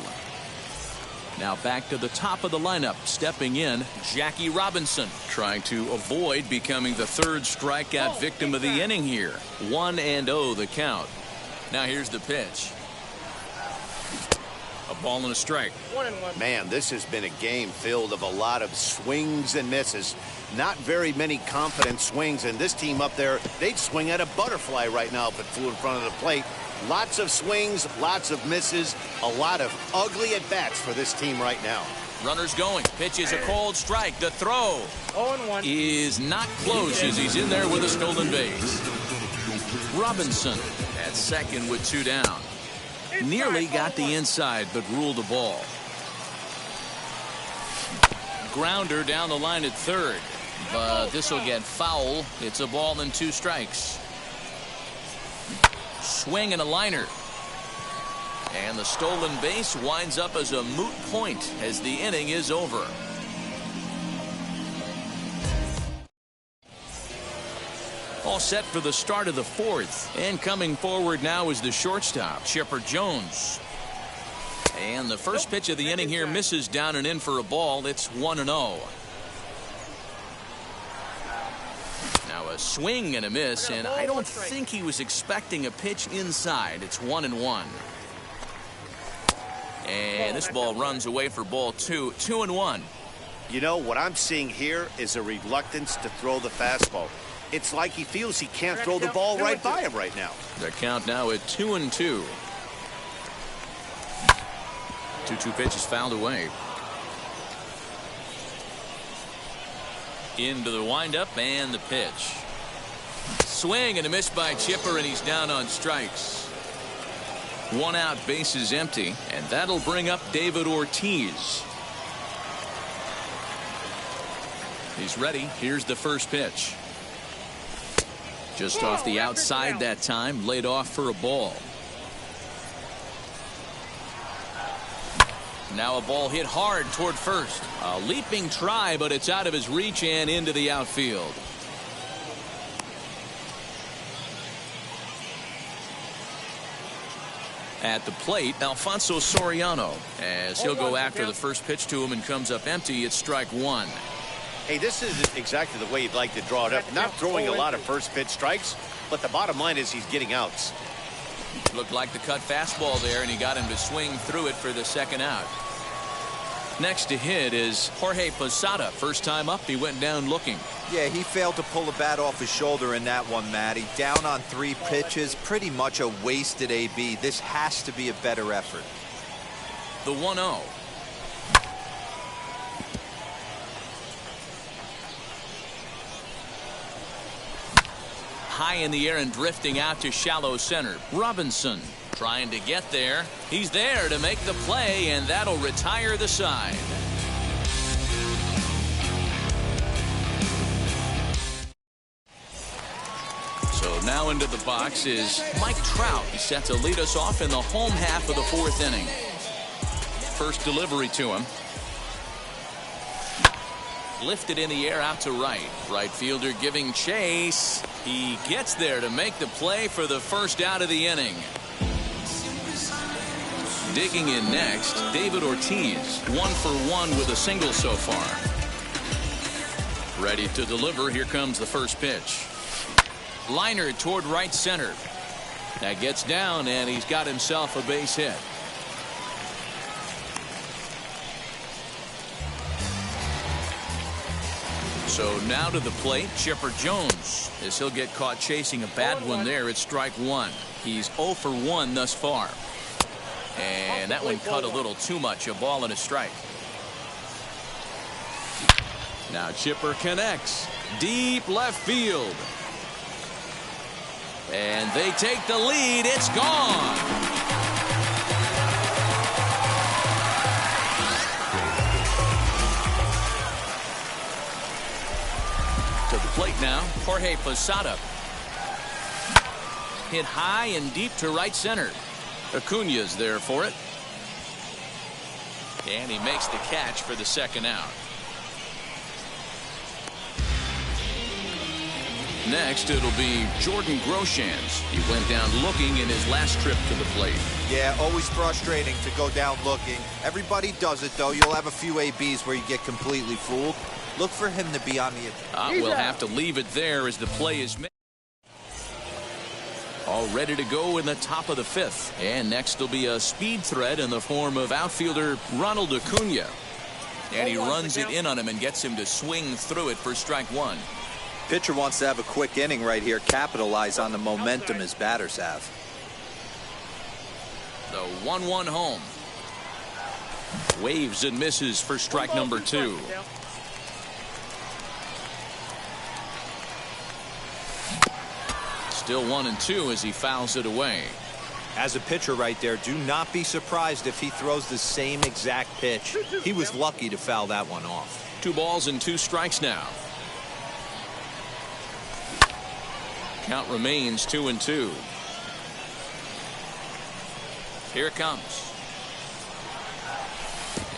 Now back to the top of the lineup, stepping in, Jackie Robinson, trying to avoid becoming the third strikeout victim of the inning here. 1-0 the count. Now here's the pitch. A ball and a strike.
1-1.
Man, this has been a game filled of a lot of swings and misses. Not very many confident swings, and this team up there, they'd swing at a butterfly right now if it flew in front of the plate. Lots of swings, lots of misses, a lot of ugly at-bats for this team right now.
Runners going. Pitch is a cold strike. The throw
0-1
is not close as he's in there with a stolen base. Robinson at second with 2 down. Nearly got the inside, but ruled the ball. Grounder down the line at third, but this will get foul. It's a ball and 2 strikes. Swing and a liner. And the stolen base winds up as a moot point as the inning is over. All set for the start of the 4th. And coming forward now is the shortstop, Chipper Jones. And the first pitch of the inning here misses down and in for a ball. It's 1-0. Now a swing and a miss, and I don't think he was expecting a pitch inside. It's 1-1. And this ball runs away for ball 2. 2-1.
You know, what I'm seeing here is a reluctance to throw the fastball. It's like he feels he can't throw the ball right by him right now.
The count now at 2-2. 2-2 pitch is fouled away. Into the windup and the pitch. Swing and a miss by Chipper, and he's down on strikes. 1 out, base is empty, and that'll bring up David Ortiz. He's ready. Here's the first pitch. Just off the outside that time, laid off for a ball. Now a ball hit hard toward first. A leaping try, but it's out of his reach and into the outfield. At the plate, Alfonso Soriano, as he'll go after the first pitch to him and comes up empty. It's strike 1.
Hey, this is exactly the way you'd like to draw it up. Not throwing a lot of first pitch strikes, but the bottom line is he's getting outs.
Looked like the cut fastball there, and he got him to swing through it for the second out. Next to hit is Jorge Posada. First time up, he went down looking.
Yeah, he failed to pull the bat off his shoulder in that one, Matty. Down on 3 pitches, pretty much a wasted AB. This has to be a better effort.
The 1-0. High in the air and drifting out to shallow center. Robinson trying to get there. He's there to make the play, and that'll retire the side. So now into the box is Mike Trout. He's set to lead us off in the home half of the 4th inning. First delivery to him. Lifted in the air out to right. Right fielder giving chase. He gets there to make the play for the first out of the inning. Digging in next, David Ortiz. 1 for 1 with a single so far. Ready to deliver. Here comes the first pitch. Liner toward right center. That gets down, and he's got himself a base hit. So now to the plate, Chipper Jones, as he'll get caught chasing a bad one there. It's strike 1. He's 0 for 1 thus far. And that one cut a little too much. A ball and a strike. Now Chipper connects. Deep left field. And they take the lead. It's gone. To the plate now, Jorge Posada. Hit high and deep to right center. Acuña's there for it. And he makes the catch for the second out. Next, it'll be Jordan Groshans. He went down looking in his last trip to the plate.
Yeah, always frustrating to go down looking. Everybody does it, though. You'll have a few ABs where you get completely fooled. Look for him to be on the...
We'll have to leave it there as the play is made. All ready to go in the top of the fifth. And next will be a speed threat in the form of outfielder Ronald Acuna. And he runs it in on him and gets him to swing through it for strike one.
Pitcher wants to have a quick inning right here, capitalize on the momentum his batters have.
The 1-1 home. Waves and misses for strike number 2. Still 1-2 as he fouls it away.
As a pitcher right there, do not be surprised if he throws the same exact pitch. He was lucky to foul that one off.
2 balls and 2 strikes now. Count remains 2-2. Here it comes.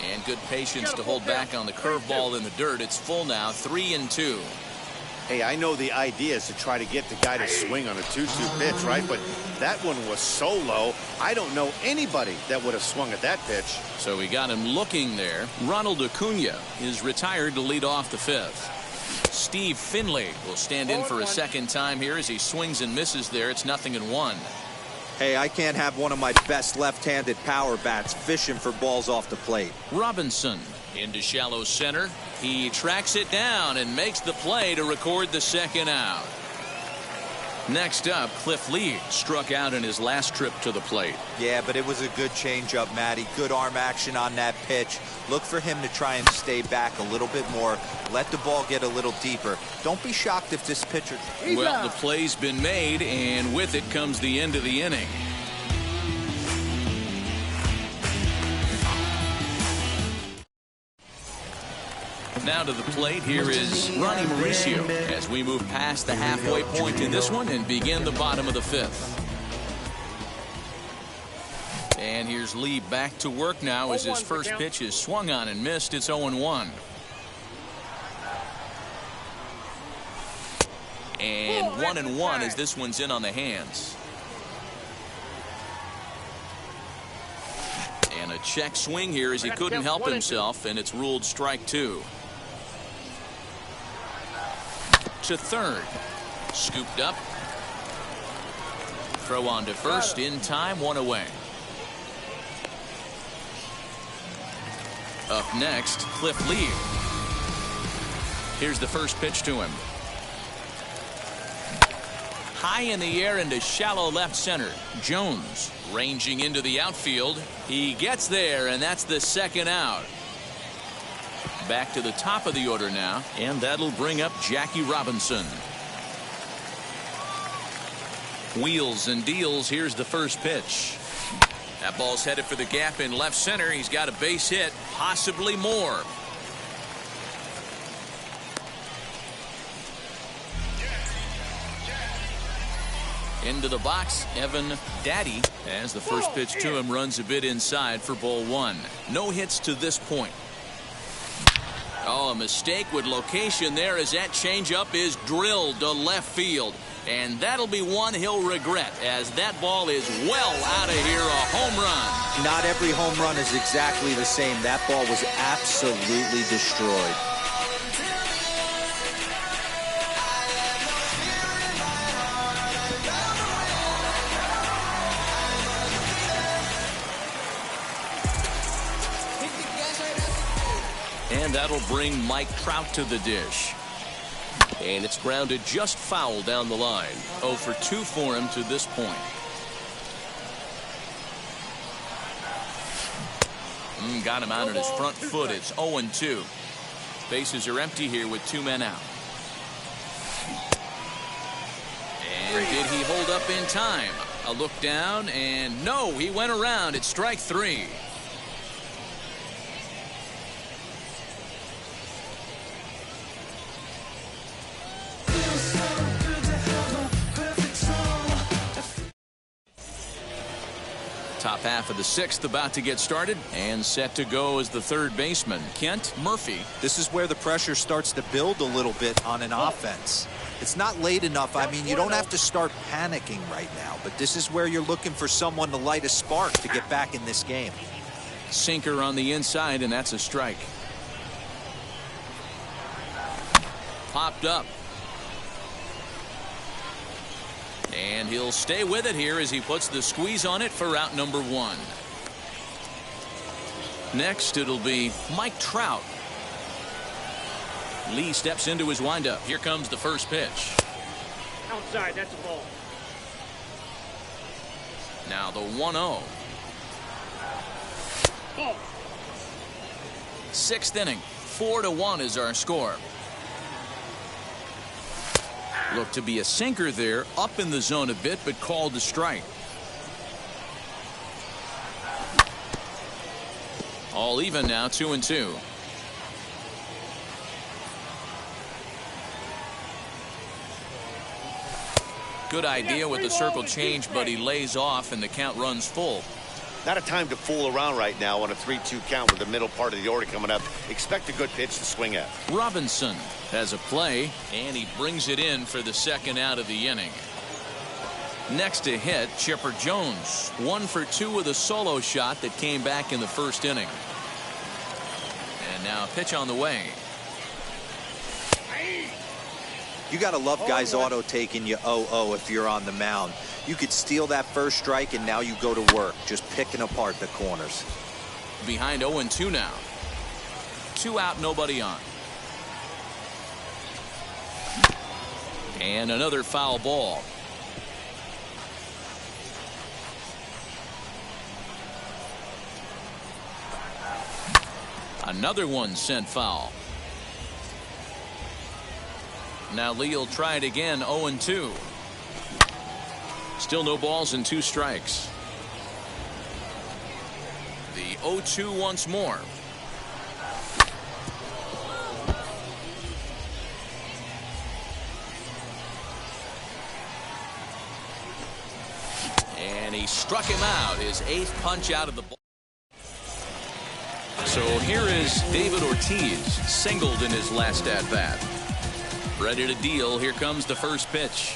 And good patience to hold back on the curveball in the dirt. It's full now, 3-2.
Hey, I know the idea is to try to get the guy to swing on a 2-2 pitch, right? But that one was so low, I don't know anybody that would have swung at that pitch.
So we got him looking there. Ronald Acuna is retired to lead off the fifth. Steve Finley will stand in for a second time here as he swings and misses there. It's 0-1.
Hey, I can't have one of my best left-handed power bats fishing for balls off the plate.
Robinson into shallow center. He tracks it down and makes the play to record the second out. Next up, Cliff Lee struck out in his last trip to the plate.
Yeah, but it was a good changeup, Matty. Good arm action on that pitch. Look for him to try and stay back a little bit more. Let the ball get a little deeper. Don't be shocked if this pitcher...
Well, the play's been made, and with it comes the end of the inning. Now to the plate, here is Ronnie Mauricio as we move past the halfway point in this one and begin the bottom of the fifth. And here's Lee back to work now as his first pitch is swung on and missed. It's 0-1. And 1-1 as this one's in on the hands. And a check swing here as he couldn't help himself, and it's ruled strike 2. To third. Scooped up. Throw on to first in time, 1 away. Up next, Cliff Lee. Here's the first pitch to him. High in the air into shallow left center. Jones ranging into the outfield. He gets there, and that's the second out. Back to the top of the order now, and that'll bring up Jackie Robinson. Wheels and deals. Here's the first pitch. That ball's headed for the gap in left center. He's got a base hit, possibly more. Into the box, Evan Daddy, as the first pitch to him runs a bit inside for ball 1. No hits to this point. Oh, a mistake with location there as that changeup is drilled to left field. And that'll be one he'll regret as that ball is well out of here, a home run.
Not every home run is exactly the same. That ball was absolutely destroyed.
And that'll bring Mike Trout to the dish. And it's grounded just foul down the line. 0 for 2 for him to this point. Got him out on his front foot. It's 0-2. Bases are empty here with 2 men out. And did he hold up in time? A look down, and no, he went around. It's strike 3. Top half of the sixth about to get started, and set to go as the third baseman, Kent Murphy.
This is where the pressure starts to build a little bit on an offense. It's not late enough. I mean, you don't have to start panicking right now, but this is where you're looking for someone to light a spark to get back in this game.
Sinker on the inside, and that's a strike. Popped up. And he'll stay with it here as he puts the squeeze on it for out number one. Next, it'll be Mike Trout. Lee steps into his windup. Here comes the first pitch.
Outside, that's a ball.
Now the 1-0.
Ball.
Sixth inning. 4-1 is our score. Looked to be a sinker there, up in the zone a bit, but called the strike. All even now, 2-2. Good idea with the circle change, but he lays off and the count runs full.
Not a time to fool around right now on a 3-2 count with the middle part of the order coming up. Expect a good pitch to swing at.
Robinson has a play, and he brings it in for the second out of the inning. Next to hit, Chipper Jones. 1 for 2 with a solo shot that came back in the first inning. And now a pitch on the way.
You got to love guys auto taking you 0-0 if you're on the mound. You could steal that first strike, and now you go to work, just picking apart the corners.
Behind 0-2 now. 2 out, nobody on. And another foul ball. Another one sent foul. Now Lee will try it again, 0-2. Still no balls and 2 strikes. The 0-2 once more. And he struck him out, his 8th punch out of the ball. So here is David Ortiz, singled in his last at-bat. Ready to deal. Here comes the first pitch.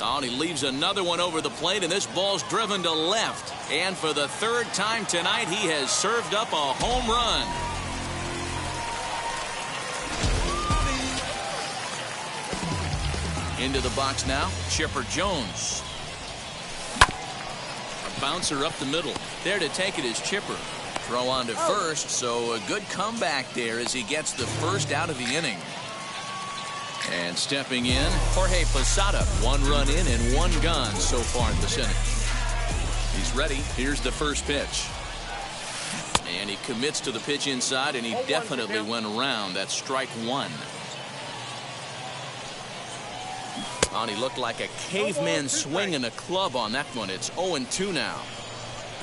Oh, and he leaves another one over the plate, and this ball's driven to left. And for the 3rd time tonight, he has served up a home run. Into the box now, Chipper Jones. A bouncer up the middle. There to take it is Chipper. Throw on to first, so a good comeback there as he gets the first out of the inning. And stepping in, Jorge Posada. 1 run in and 1 gone so far in this inning. He's ready. Here's the first pitch. And he commits to the pitch inside, and he definitely went around. That's strike 1. Oh, and he looked like a caveman swinging a club on that one. It's 0-2 now.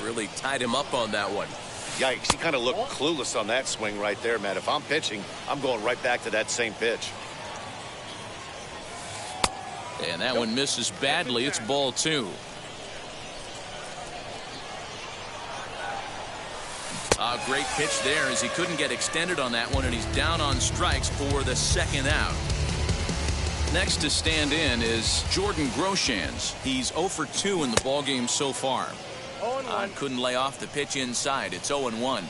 Really tied him up on that one.
Yikes, he kind of looked clueless on that swing right there, Matt. If I'm pitching, I'm going right back to that same pitch.
And that one misses badly. It's ball 2. A great pitch there as he couldn't get extended on that one, and he's down on strikes for the 2nd out. Next to stand in is Jordan Groshans. He's 0 for 2 in the ballgame so far. Couldn't lay off the pitch inside. It's 0-1.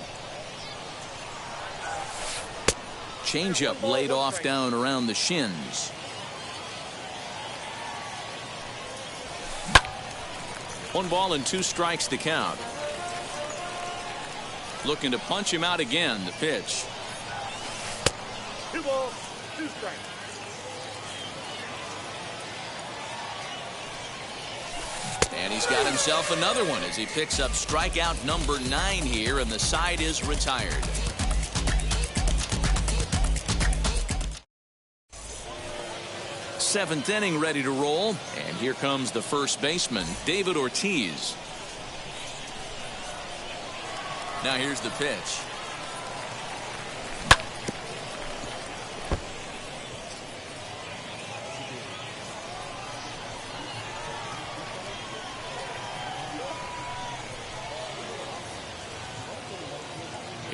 Changeup laid off down around the shins. 1 ball and 2 strikes to count. Looking to punch him out again. The pitch.
2 balls, 2 strikes.
And he's got himself another one as he picks up strikeout number 9 here, and the side is retired. Seventh inning ready to roll, and here comes the first baseman, David Ortiz. Now here's the pitch.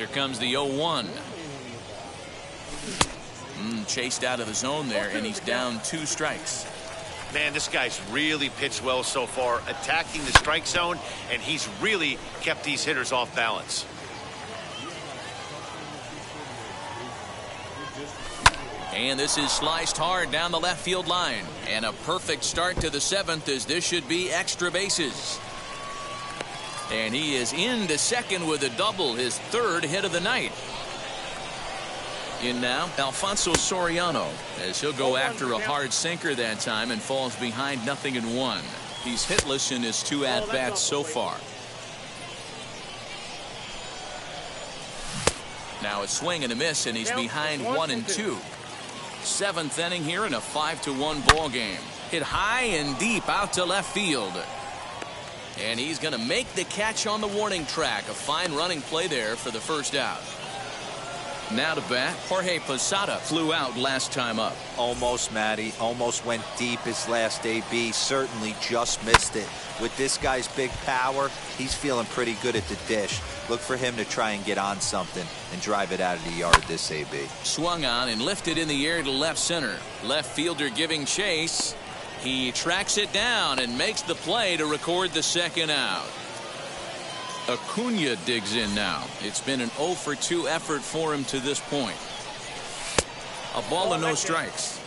Here comes the 0-1. Chased out of the zone there, and he's down 2 strikes.
Man, this guy's really pitched well so far, attacking the strike zone, and he's really kept these hitters off balance.
And this is sliced hard down the left field line. And a perfect start to the 7th, as this should be extra bases. And he is into second with a double, his 3rd hit of the night. In now, Alfonso Soriano, as he'll go after a hard sinker that time and falls behind 0-1. He's hitless in his 2 at-bats so far. Now a swing and a miss, and he's behind 1-2. 7th inning here in a 5-1 ball game. Hit high and deep out to left field. And he's going to make the catch on the warning track. A fine running play there for the first out. Now to bat, Jorge Posada flew out last time up.
Almost, Matty. Almost went deep his last AB. Certainly just missed it. With this guy's big power, he's feeling pretty good at the dish. Look for him to try and get on something and drive it out of the yard this AB. Swung on and lifted in the air to left center. Left fielder giving chase. He tracks it down and makes the play to record the 2nd out. Acuna digs in now. It's been an 0-for-2 effort for him to this point. A ball and no strikes.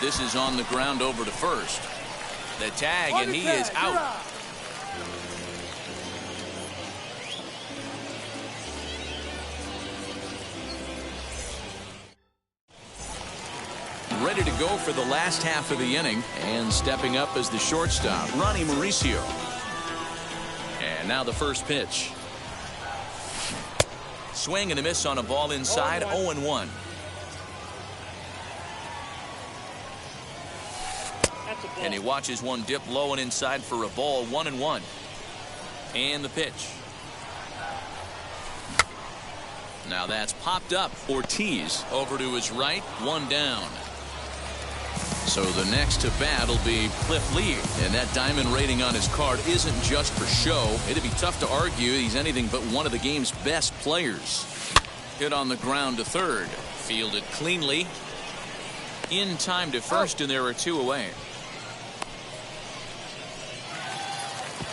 This is on the ground over to first. The tag, and he is out. Ready to go for the last half of the inning, and stepping up as the shortstop, Ronnie Mauricio. And now the first pitch. Swing and a miss on a ball inside, 0-1. And he watches one dip low and inside for a ball, 1-1. And the pitch. Now that's popped up. Ortiz over to his right, 1 down. So the next to bat will be Cliff Lee, and that diamond rating on his card isn't just for show. It'd be tough to argue he's anything but one of the game's best players. Hit on the ground to third, fielded cleanly. In time to first, and there are 2 away.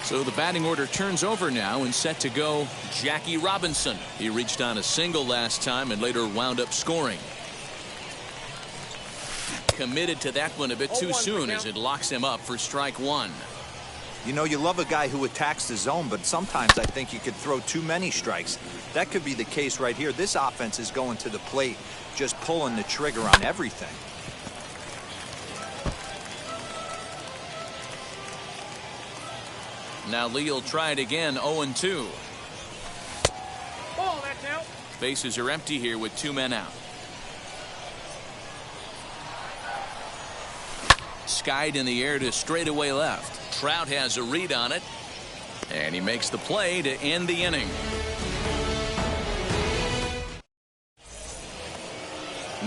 So the batting order turns over now, and set to go Jackie Robinson. He reached on a single last time and later wound up scoring. Committed to that one a bit too soon, as it locks him up for strike 1. You know, you love a guy who attacks the zone, but sometimes I think you could throw too many strikes. That could be the case right here. This offense is going to the plate, just pulling the trigger on everything.
Now Lee will try it again, 0-2.
Ball, that's out.
Bases are empty here with 2 men out. Skied in the air to straightaway left. Trout has a read on it, and he makes the play to end the inning.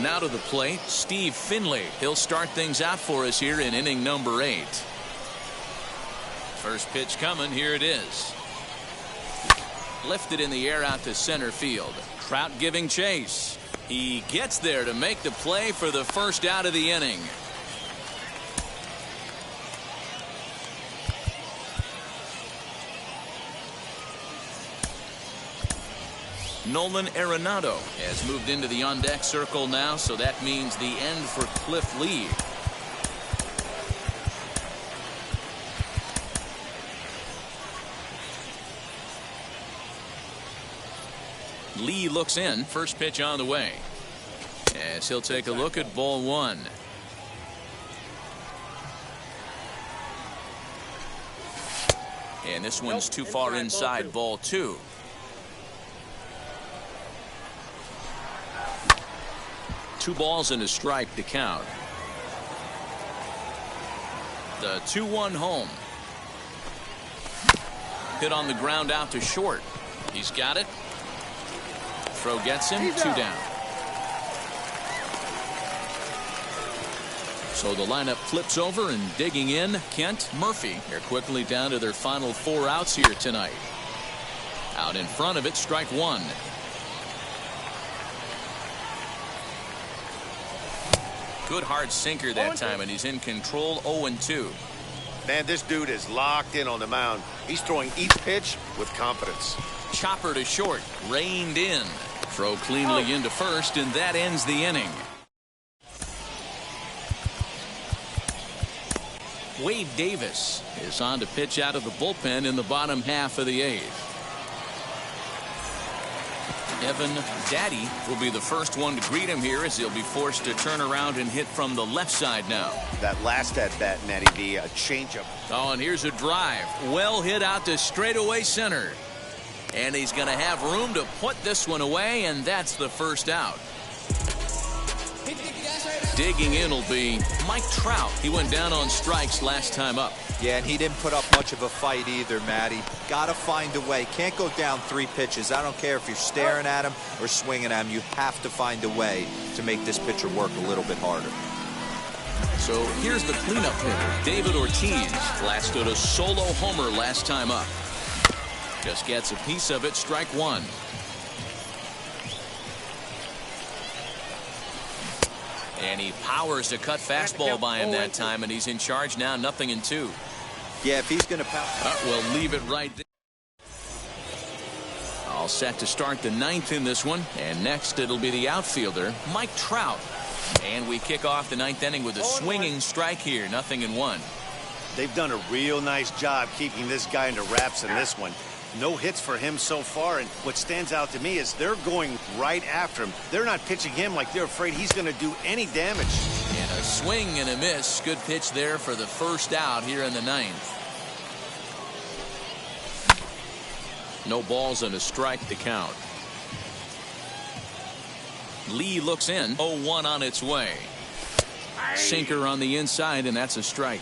Now to the plate, Steve Finley. He'll start things out for us here in inning number 8. First pitch coming, here it is. Lifted in the air out to center field. Trout giving chase. He gets there to make the play for the first out of the inning. Nolan Arenado has moved into the on-deck circle now, so that means the end for Cliff Lee. Lee looks in. First pitch on the way, as he'll take a look at ball 1. And this one's too far inside, ball 2. Two balls and a strike to count. The 2-1 home. Hit on the ground out to short. He's got it. Throw gets him. 2 down. So the lineup flips over, and digging in, Kent, Murphy. They're quickly down to their final 4 outs here tonight. Out in front of it, strike one. Good hard sinker that time, and he's in control. 0-2.
Man, this dude is locked in on the mound. He's throwing each pitch with confidence.
Chopper to short, reined in. Throw cleanly into first, and that ends the inning. Wade Davis is on to pitch out of the bullpen in the bottom half of the 8th. Evan Daddy will be the first one to greet him here, as he'll be forced to turn around and hit from the left side now.
That last at bat, Matty V, a changeup.
Oh, and here's a drive. Well hit out to straightaway center. And he's going to have room to put this one away, and that's the first out. Digging in will be Mike Trout. He went down on strikes last time up.
Yeah, and he didn't put up much of a fight either, Matty. Got to find a way. Can't go down 3 pitches. I don't care if you're staring at him or swinging at him. You have to find a way to make this pitcher work a little bit harder.
So here's the cleanup hitter, David Ortiz. Blasted a solo homer last time up. Just gets a piece of it, strike one. And he powers a cut fastball by him that time, and he's in charge now, 0-2.
Yeah, if he's going to pound.
We'll leave it right there. All set to start the 9th in this one, and next it'll be the outfielder, Mike Trout. And we kick off the 9th inning with a swinging strike here, 0-1.
They've done a real nice job keeping this guy under wraps in this one. No hits for him so far, and what stands out to me is they're going right after him. They're not pitching him like they're afraid he's going to do any damage.
And a swing and a miss. Good pitch there for the first out here in the 9th. No balls and a strike to count. Lee looks in. 0-1 on its way. Sinker on the inside, and that's a strike.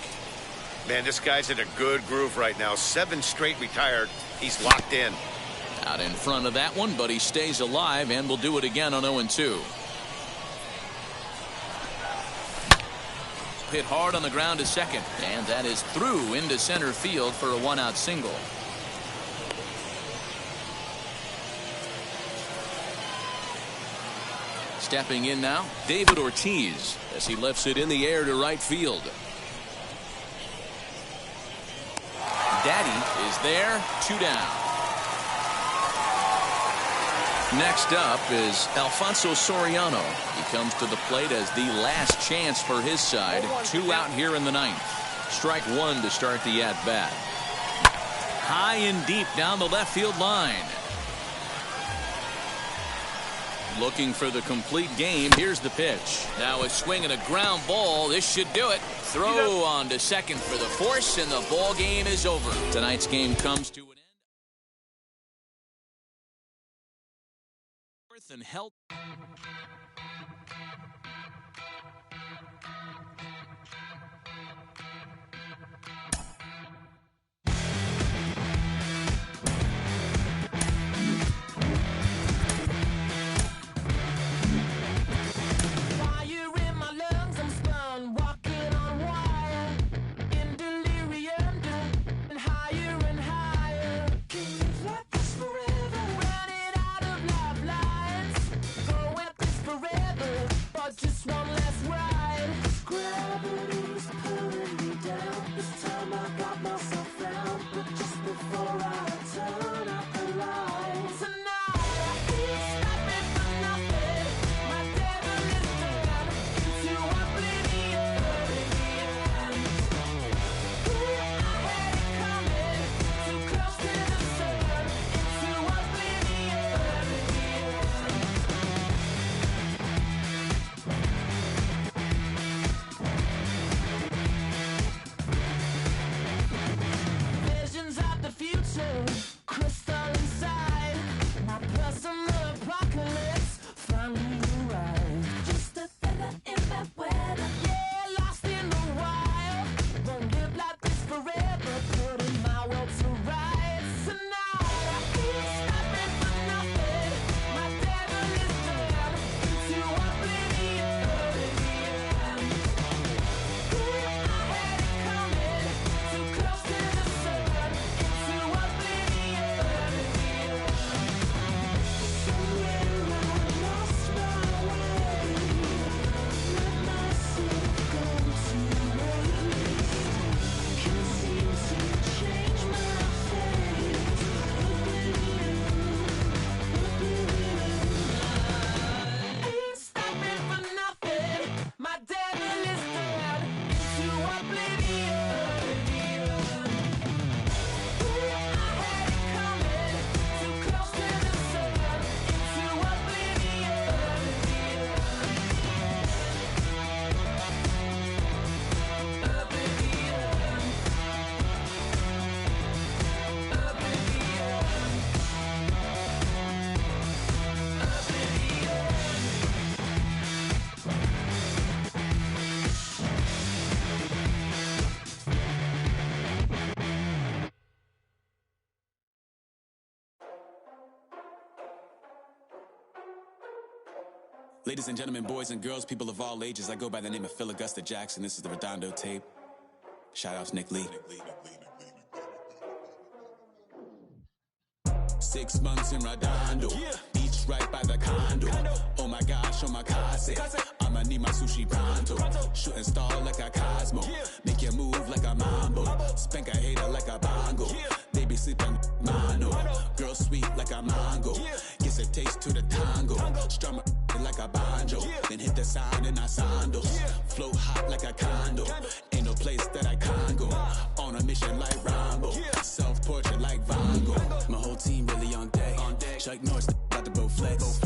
Man, this guy's in a good groove right now. 7 straight retired. He's locked in.
Out in front of that one, but he stays alive and will do it again on 0-2. Hit hard on the ground to second, and that is through into center field for a 1-out single. Stepping in now, David Ortiz, as he lifts it in the air to right field. Daddy is there, 2 down. Next up is Alfonso Soriano. He comes to the plate as the last chance for his side. 2 out here in the 9th. Strike one to start the at-bat. High and deep down the left field line. Looking for the complete game. Here's the pitch. Now a swing and a ground ball. This should do it. Throw on to second for the force, and the ball game is over. Tonight's game comes to an end. Fourth and help.
Forever.
Ladies and gentlemen, boys and girls, people of all ages, I go by the name of Phil Augusta Jackson. This is the Redondo tape. Shout out to Nick Lee. 6 months in Redondo, beach right by the condo. Oh my gosh, oh my casa, I'ma need my sushi pronto. Shooting star like a Cosmo, make you move like a mambo. Spank a hater like a bongo, baby sleeping mano. Girl sweet like a mango, gets a taste to the tango. Strum like a banjo, then hit the sign in our sandals. Float hot like a condo, ain't no place that I can't go. On a mission like Rambo, self-portrait like Van Gogh. My whole team really on deck. Chuck Norris about to go flex.